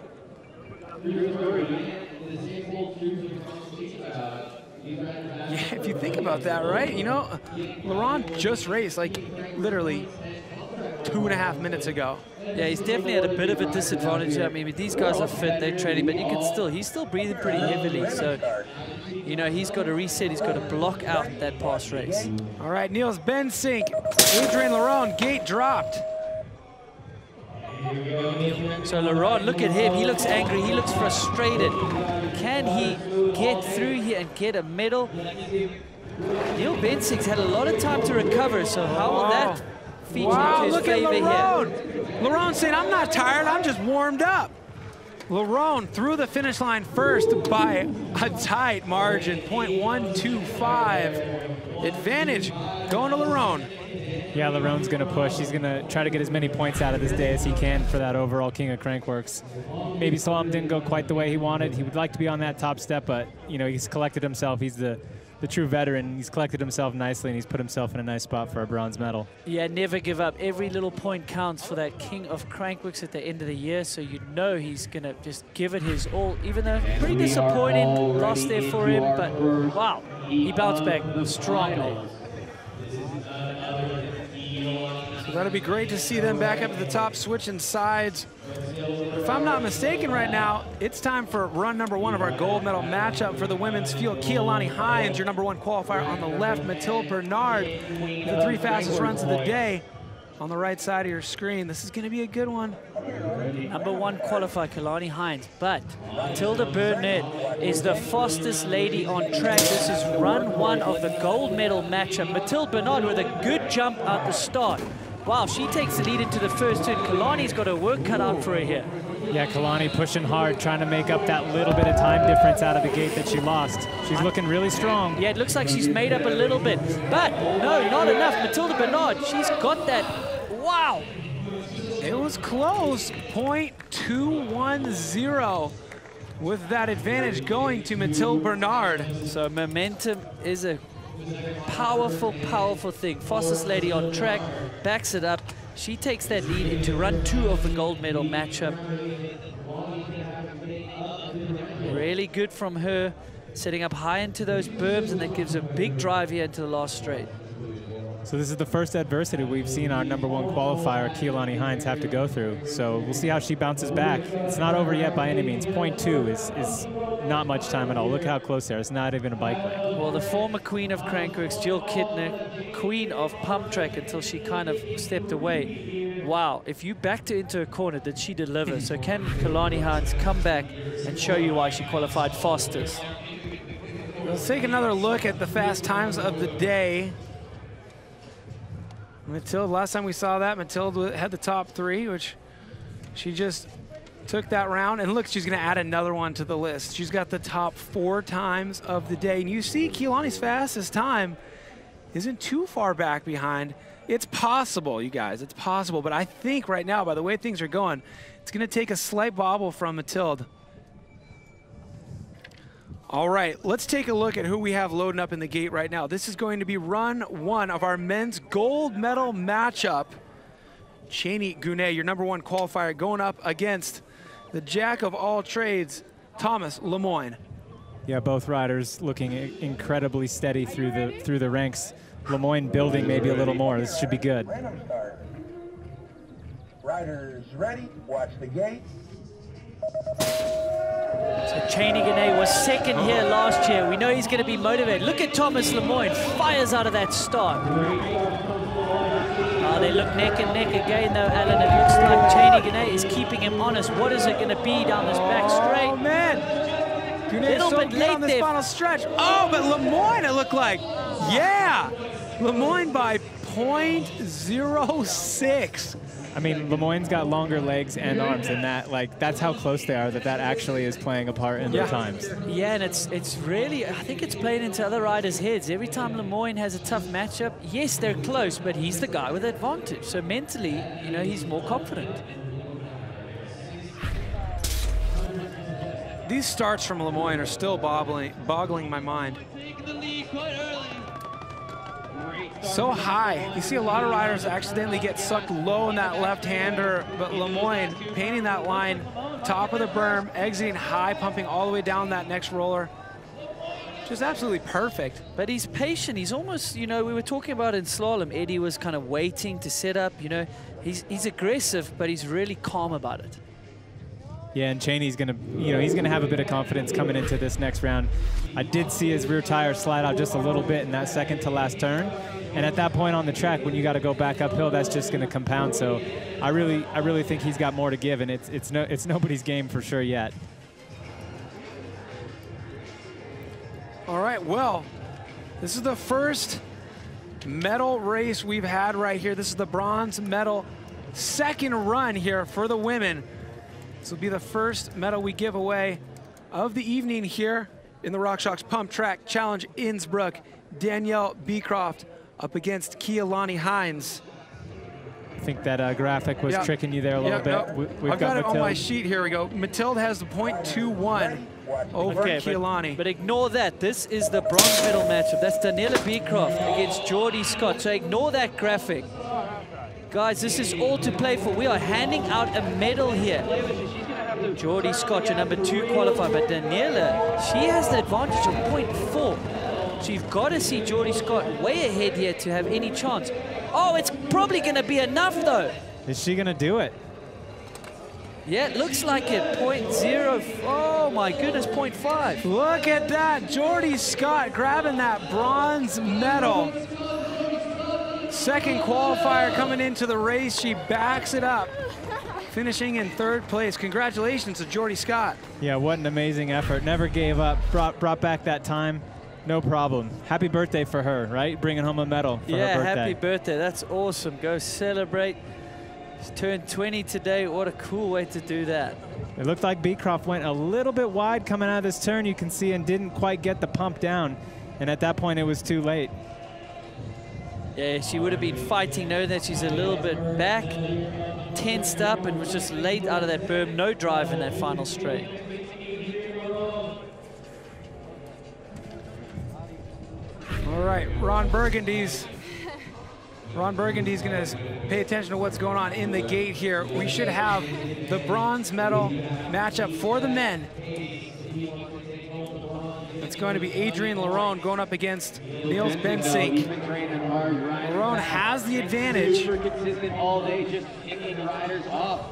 Yeah, if you think about that, right? You know, Laurent just raced like literally 2.5 minutes ago. Yeah, he's definitely at a bit of a disadvantage. I mean, these guys are fit, they're training, but you can still, he's still breathing pretty heavily. So, you know, he's got to reset, he's got to block out that past race. All right, Niels Bensink, Adrian Laurent, gate dropped. So Laurent, look at him, he looks angry, he looks frustrated. Can he get through here and get a medal? Neil Bensink's had a lot of time to recover, so how will that feature into his favor here? Laurent saying, I'm not tired, I'm just warmed up. Laurent through the finish line first by a tight margin, 0.125. Advantage going to Laurent. Yeah, Laurent's going to push. He's going to try to get as many points out of this day as he can for that overall King of Crankworx. Maybe Slalom didn't go quite the way he wanted. He would like to be on that top step, but you know, he's collected himself. He's the true veteran. He's collected himself nicely, and he's put himself in a nice spot for a bronze medal. Yeah, never give up. Every little point counts for that King of Crankworx at the end of the year, so you know he's going to just give it his all, even though pretty disappointing loss there for him, but wow, he bounced back strongly. So that'll be great to see them back up at the top, switching sides. If I'm not mistaken right now, it's time for run number 1 of our gold medal matchup for the women's field. Keelani Hines, your number 1 qualifier on the left. Mathilde Bernard, the 3 fastest runs of the day on the right side of your screen. This is going to be a good one. Number 1 qualifier, Keelani Hines, but Mathilde Bernard is the fastest lady on track. This is run 1 of the gold medal matchup. Mathilde Bernard with a good jump at the start. Wow, she takes the lead into the first turn. Keelani's got her work cut out for her here. Yeah, Keelani pushing hard, trying to make up that little bit of time difference out of the gate that she lost. She's looking really strong. Yeah, it looks like she's made up a little bit, but no, not enough. Mathilde Bernard, she's got that. Wow. It was close, 0.210 with that advantage going to Mathilde Bernard. So momentum is a powerful, powerful thing. Fastest lady on track, backs it up. She takes that lead into run 2 of the gold medal matchup. Really good from her, setting up high into those berms, and that gives a big drive here into the last straight. So this is the first adversity we've seen our number 1 qualifier, Keelani Hines, have to go through. So we'll see how she bounces back. It's not over yet by any means. 0.2 is not much time at all. Look how close there. It's not even a bike lane. Well, the former queen of Crankworx, Jill Kittner, queen of pump track until she kind of stepped away. Wow, if you backed her into a corner, did she deliver? So can Keelani Hines come back and show you why she qualified fastest? Let's take another look at the fast times of the day. Mathilde, last time we saw that, Mathilde had the top 3, which she just took that round. And look, she's going to add another one to the list. She's got the top 4 times of the day. And you see Keelani's fastest time isn't too far back behind. It's possible, you guys. It's possible. But I think right now, by the way things are going, it's going to take a slight bobble from Mathilde. All right, let's take a look at who we have loading up in the gate right now. This is going to be run 1 of our men's gold medal matchup. Cheney Gounet, your number 1 qualifier, going up against the jack of all trades, Thomas Lemoyne. Yeah, both riders looking incredibly steady through the ranks. Lemoyne building maybe a little more. This should be good. Riders ready, watch the gate. So Cheney Gounet was second here last year. We know he's going to be motivated. Look at Thomas Lemoyne, fires out of that start. Oh, they look neck and neck again though, Alan. It looks like Cheney Gounet is keeping him honest. What is it going to be down this back straight? Oh man, little so bit late on this there. Final stretch. Oh, but Lemoyne, it looked like, yeah, Lemoyne by 0.06. I mean, Lemoyne's got longer legs and arms than that. Like, that's how close they are, that actually is playing a part in their times. Yeah, and it's really, I think it's played into other riders' heads. Every time Lemoyne has a tough matchup, yes, they're close, but he's the guy with the advantage. So mentally, you know, he's more confident. These starts from Lemoyne are still boggling my mind. So high. You see a lot of riders accidentally get sucked low in that left-hander, but Lemoyne painting that line, top of the berm, exiting high, pumping all the way down that next roller. Just absolutely perfect. But he's patient. He's almost, you know, we were talking about in slalom, Eddie was kind of waiting to set up, you know. He's aggressive, but he's really calm about it. Yeah, and Cheney's gonna, you know, he's gonna have a bit of confidence coming into this next round. I did see his rear tire slide out just a little bit in that second to last turn, and at that point on the track, when you got to go back uphill, that's just gonna compound. So, I really think he's got more to give, and it's nobody's game for sure yet. All right, well, this is the first medal race we've had right here. This is the bronze medal second run here for the women. This will be the first medal we give away of the evening here in the Rockshox Pump Track Challenge Innsbruck. Danielle Beecroft up against Keilani Hines. I think that graphic was tricking you there a little bit. No, I've got it on my sheet. Here we go. Mathilde has the .21 over Keilani. But ignore that. This is the bronze medal matchup. That's Daniela Beecroft against Geordie Scott. So ignore that graphic. Guys, this is all to play for. We are handing out a medal here. Geordie Scott, your number 2 qualifier, but Daniela, she has the advantage of .4. So you've got to see Geordie Scott way ahead here to have any chance. Oh, it's probably going to be enough, though. Is she going to do it? Yeah, it looks like it. .0. Oh, my goodness, .5. Look at that. Geordie Scott grabbing that bronze medal. Second qualifier coming into the race. She backs it up, finishing in 3rd place. Congratulations to Geordie Scott. Yeah, what an amazing effort. Never gave up, brought back that time. No problem. Happy birthday for her, right? Bringing home a medal for her birthday. Yeah, happy birthday. That's awesome. Go celebrate. She's turned 20 today. What a cool way to do that. It looked like Beecroft went a little bit wide coming out of this turn, you can see, and didn't quite get the pump down. And at that point, it was too late. Yeah, she would have been fighting, knowing that she's a little bit back, tensed up, and was just late out of that berm. No drive in that final straight. All right, Ron Burgundy's going to pay attention to what's going on in the gate here. We should have the bronze medal matchup for the men. It's going to be Adrian Lerone going up against Niels Bensink. Lerone has the advantage. Super consistent all day, just picking riders up.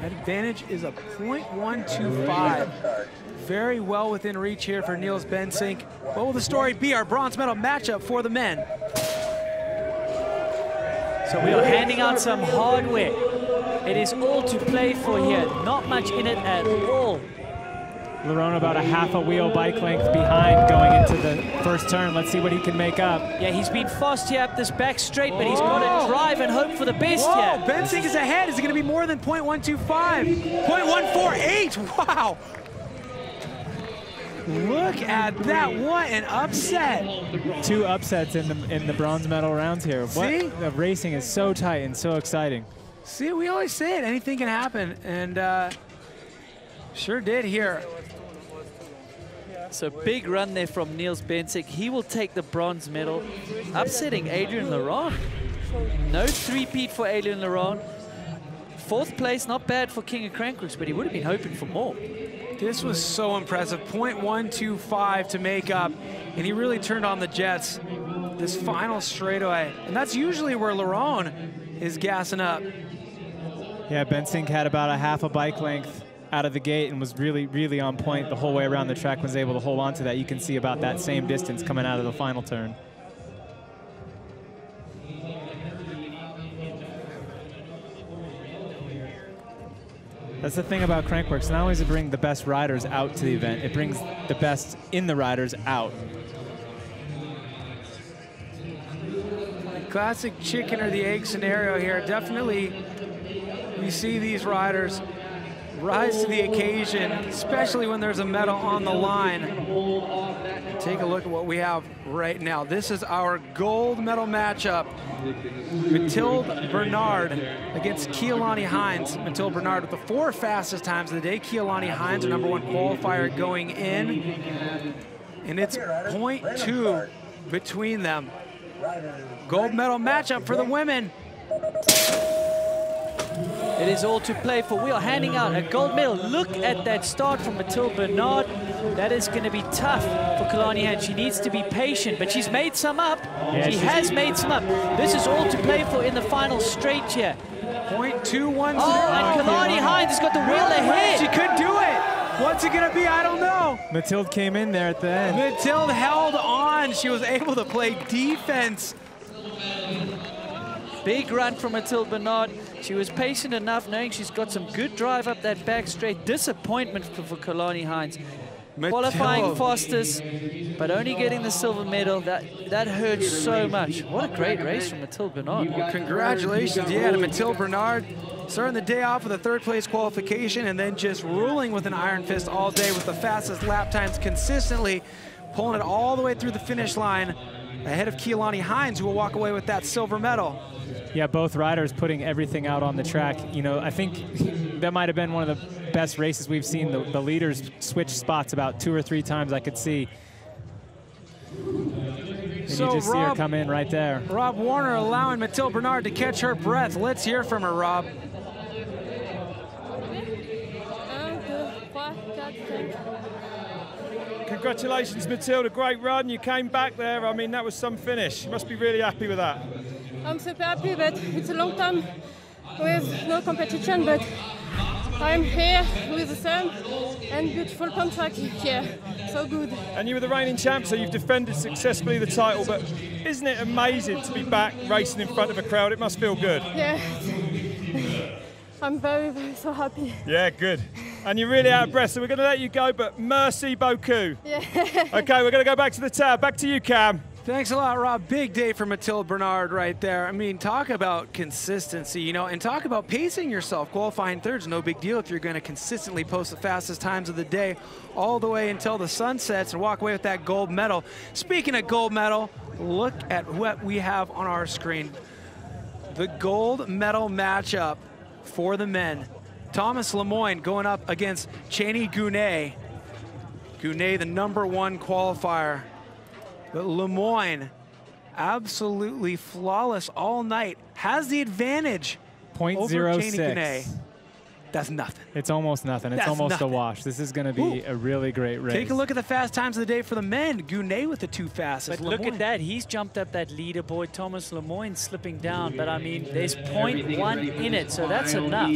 That advantage is a .125. Very well within reach here for Niels Bensink. What will the story be? Our bronze medal matchup for the men. So we are handing out some hardware. It is all to play for here. Not much in it at all. Lerone about a half a wheel bike length behind going into the first turn. Let's see what he can make up. Yeah, he's been fast here up this back straight, but he's got to drive and hope for the best here. Bensink is ahead. Is it going to be more than .125? .148. Wow. Look at that. What an upset. 2 upsets in the bronze medal rounds here. See? The racing is so tight and so exciting. See, we always say it. Anything can happen. And sure did here. So big run there from Niels Bensink. He will take the bronze medal, upsetting Adrian Lerone. No 3-peat for Adrian Lerone. 4th place, not bad for King of Crankworx, but he would have been hoping for more. This was so impressive. .125 to make up, and he really turned on the jets this final straightaway. And that's usually where Lerone is gassing up. Yeah, Bensink had about a half a bike length out of the gate and was really, really on point the whole way around the track, was able to hold on to that. You can see about that same distance coming out of the final turn. That's the thing about Crankworx. Not only does it bring the best riders out to the event, it brings the best in the riders out. Classic chicken or the egg scenario here. Definitely, we see these riders rise to the occasion, especially when there's a medal on the line. Take a look at what we have right now. This is our gold medal matchup. Mathilde Bernard against Keilani Hines. Mathilde Bernard with the 4 fastest times of the day. Keilani Hines, a #1 qualifier going in. And it's 0.2 between them. Gold medal matchup for the women. It is all to play for. We are handing out a gold medal. Look at that start from Mathilde Bernard. That is going to be tough for Keilani Hines. She needs to be patient, but she's made some up. Yeah, she has made some up. This is all to play for in the final straight here. 0.210. Oh, and Keilani Hines has got the wheel ahead. She could do it. What's it going to be? I don't know. Mathilde came in there at the end. Mathilde held on. She was able to play defense. Big run from Mathilde Bernard. She was patient enough, knowing she's got some good drive up that back straight. Disappointment for Keilani Hines. Qualifying fastest, but only getting the silver medal. That hurts so much. What a great race from Mathilde Bernard. Well, congratulations, yeah, to Mathilde Bernard. Starting the day off with a 3rd place qualification and then just ruling with an iron fist all day with the fastest lap times consistently, pulling it all the way through the finish line ahead of Keilani Hines, who will walk away with that silver medal. Yeah, both riders putting everything out on the track. You know, I think that might have been one of the best races we've seen. The leaders switch spots about 2 or 3 times I could see. And so you just see her come in right there. Rob Warner allowing Mathilde Bernard to catch her breath. Let's hear from her, Rob. Congratulations, Mathilde. A great run. You came back there. I mean, that was some finish. You must be really happy with that. I'm super happy, but it's a long time with no competition, but I'm here with the sun and beautiful pump track here. So good. And you were the reigning champ, so you've defended successfully the title, but isn't it amazing to be back racing in front of a crowd? It must feel good. Yeah. I'm very, very so happy. Yeah, good. And you're really out of breath, so we're going to let you go, but merci beaucoup. Yeah. Okay, we're going to go back to the tab. Back to you, Cam. Thanks a lot, Rob. Big day for Mathilde Bernard right there. I mean, talk about consistency, you know, and talk about pacing yourself. Qualifying 3rd's no big deal if you're going to consistently post the fastest times of the day all the way until the sun sets and walk away with that gold medal. Speaking of gold medal, look at what we have on our screen. The gold medal matchup for the men. Thomas Lemoyne going up against Cheney Gounet. Gounet, the #1 qualifier. But Lemoyne, absolutely flawless all night, has the advantage over Cheney Gounet. That's nothing. It's almost nothing. It's almost a wash. This is going to be a really great race. Take a look at the fast times of the day for the men. Gounet with the 2 fastest. But look at that. He's jumped up that leaderboard. Thomas Lemoyne slipping down. But, I mean, there's 0.1 in it, so that's enough.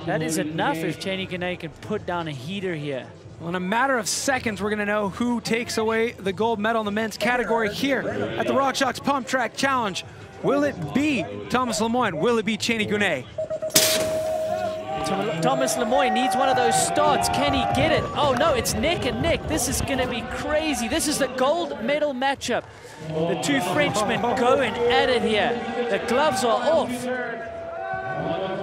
That is enough if Cheney Gounet can put down a heater here. Well, in a matter of seconds, we're going to know who takes away the gold medal in the men's category here at the Rockshox Pump Track Challenge. Will it be Thomas Lemoyne? Will it be Cheney Gounet? Thomas Lemoyne needs one of those starts. Can he get it? Oh, no, it's neck and neck. This is going to be crazy. This is the gold medal matchup. The 2 Frenchmen going at it here. The gloves are off.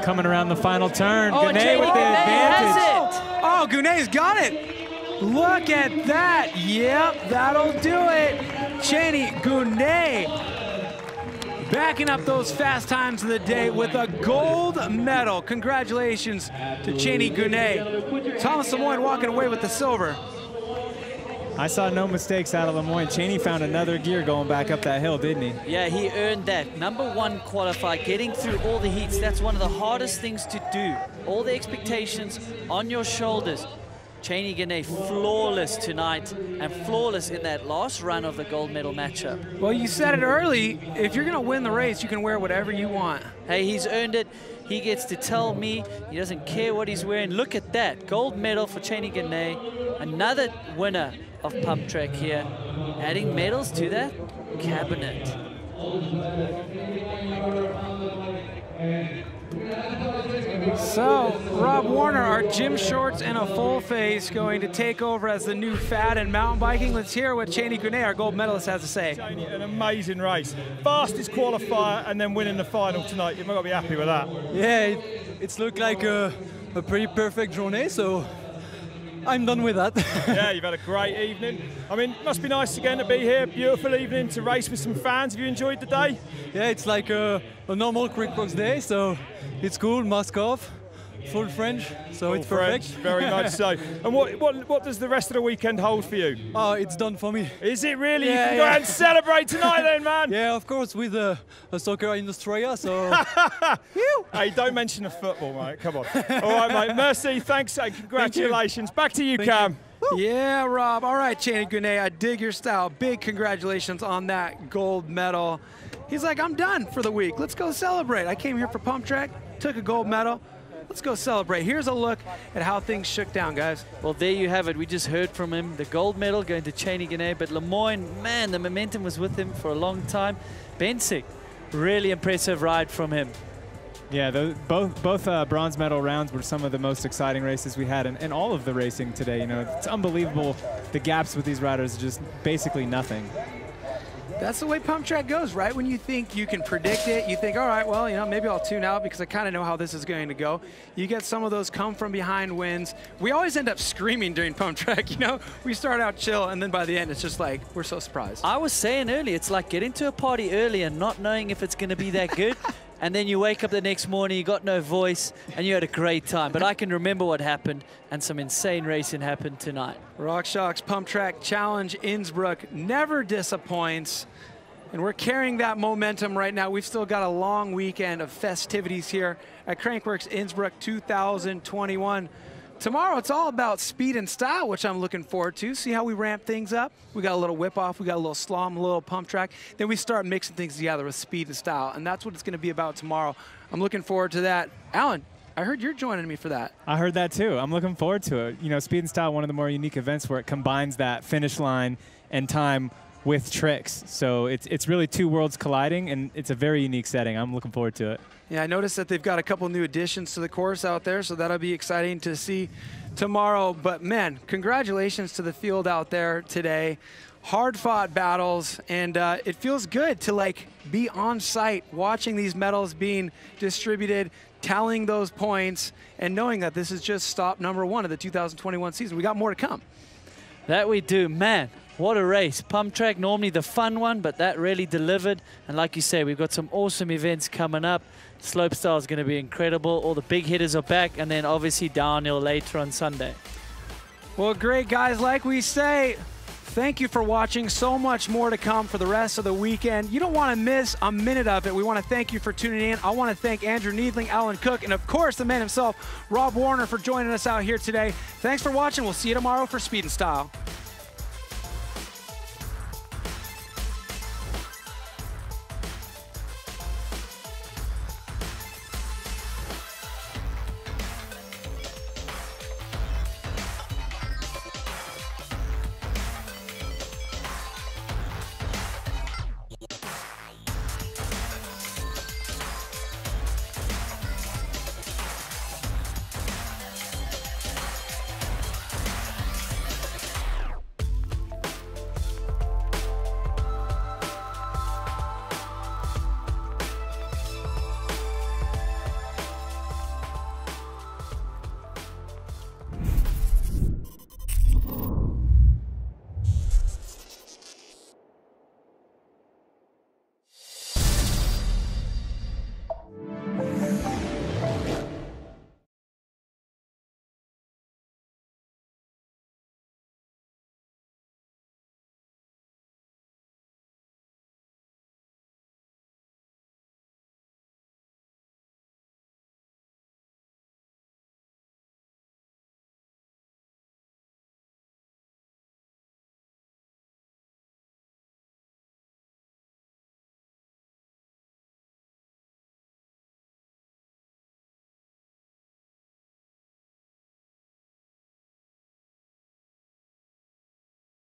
Coming around the final turn. Oh, Gounet with the advantage. Has it. Oh, Gounet's got it. Look at that. Yep, that'll do it. Cheney Gounet backing up those fast times of the day with a gold medal. Congratulations to Cheney Gounet. Thomas Lemoyne walking away with the silver. I saw no mistakes out of Lemoyne. Cheney found another gear going back up that hill, didn't he? Yeah, he earned that. #1 qualifier, getting through all the heats. That's one of the hardest things to do. All the expectations on your shoulders. Cheney Gounet flawless tonight and flawless in that last run of the gold medal matchup. Well, you said it early. If you're going to win the race, you can wear whatever you want. Hey, he's earned it. He gets to tell me he doesn't care what he's wearing. Look at that. Gold medal for Cheney Gounet. Another winner of Pump Track here. Adding medals to that cabinet. So, Rob Warner, our gym shorts and a full face, going to take over as the new fad in mountain biking. Let's hear what Cheney Gunet, our gold medalist, has to say. Cheney, an amazing race. Fastest qualifier and then winning the final tonight. You've got to be happy with that. Yeah, it's looked like a pretty perfect journey, so I'm done with that. Yeah, you've had a great evening. I mean, it must be nice again to be here. Beautiful evening to race with some fans. Have you enjoyed the day? Yeah, it's like a normal Crankworx day, so it's cool, mask off, full French, so it's perfect. Very much so. And what does the rest of the weekend hold for you? Oh, it's done for me. Is it really? Yeah, you can go out and celebrate tonight then, man. Yeah, of course, with a soccer in AUSTRIA, so... Hey, don't mention the football, mate. Come on. All right, mate. Merci, thanks, and congratulations. Back to you, Cam. Yeah, Rob. All right, Cheney Gunet, I dig your style. Big congratulations on that gold medal. He's like, I'm done for the week. Let's go celebrate. I came here for pump track, took a gold medal. Let's go celebrate. Here's a look at how things shook down, guys. Well, there you have it. We just heard from him. The gold medal going to Cheney Gunet, but Lemoyne, man, the momentum was with him for a long time. Bensick, really impressive ride from him. Yeah, both bronze medal rounds were some of the most exciting races we had in all of the racing today. You know, it's unbelievable. The gaps with these riders are just basically nothing. That's the way pump track goes, right? When you think you can predict it, you think, all right, well, you know, maybe I'll tune out because I kind of know how this is going to go. You get some of those come from behind wins. We always end up screaming during pump track, you know? We start out chill, and then by the end, it's just like, we're so surprised. I was saying earlier, it's like getting to a party early and not knowing if it's going to be that good. And then you wake up the next morning, you got no voice, and you had a great time. But I can remember what happened, and some insane racing happened tonight. Rockshox Pump Track Challenge Innsbruck never disappoints. And we're carrying that momentum right now. We've still got a long weekend of festivities here at Crankworx Innsbruck 2021. Tomorrow, it's all about speed and style, which I'm looking forward to. See how we ramp things up? We got a little whip-off, we got a little slalom, a little pump track. Then we start mixing things together with speed and style, and that's what it's going to be about tomorrow. I'm looking forward to that. Alan, I heard you're joining me for that. I heard that too. I'm looking forward to it. You know, speed and style, one of the more unique events where it combines that finish line and time with tricks. So it's really two worlds colliding, and it's a very unique setting. I'm looking forward to it. Yeah, I noticed that they've got a couple new additions to the course out there, so that'll be exciting to see tomorrow. But man, congratulations to the field out there today. Hard-fought battles, and it feels good to like be on site, watching these medals being distributed, tallying those points, and knowing that this is just stop number 1 of the 2021 season. We got more to come. That we do, man. What a race. Pump track, normally the fun one, but that really delivered. And like you say, we've got some awesome events coming up. Slopestyle is going to be incredible. All the big hitters are back, and then obviously downhill later on Sunday. Well, great, guys. Like we say, thank you for watching. So much more to come for the rest of the weekend. You don't want to miss a minute of it. We want to thank you for tuning in. I want to thank Andrew Needling, Alan Cook, and of course the man himself, Rob Warner, for joining us out here today. Thanks for watching. We'll see you tomorrow for Speed and Style.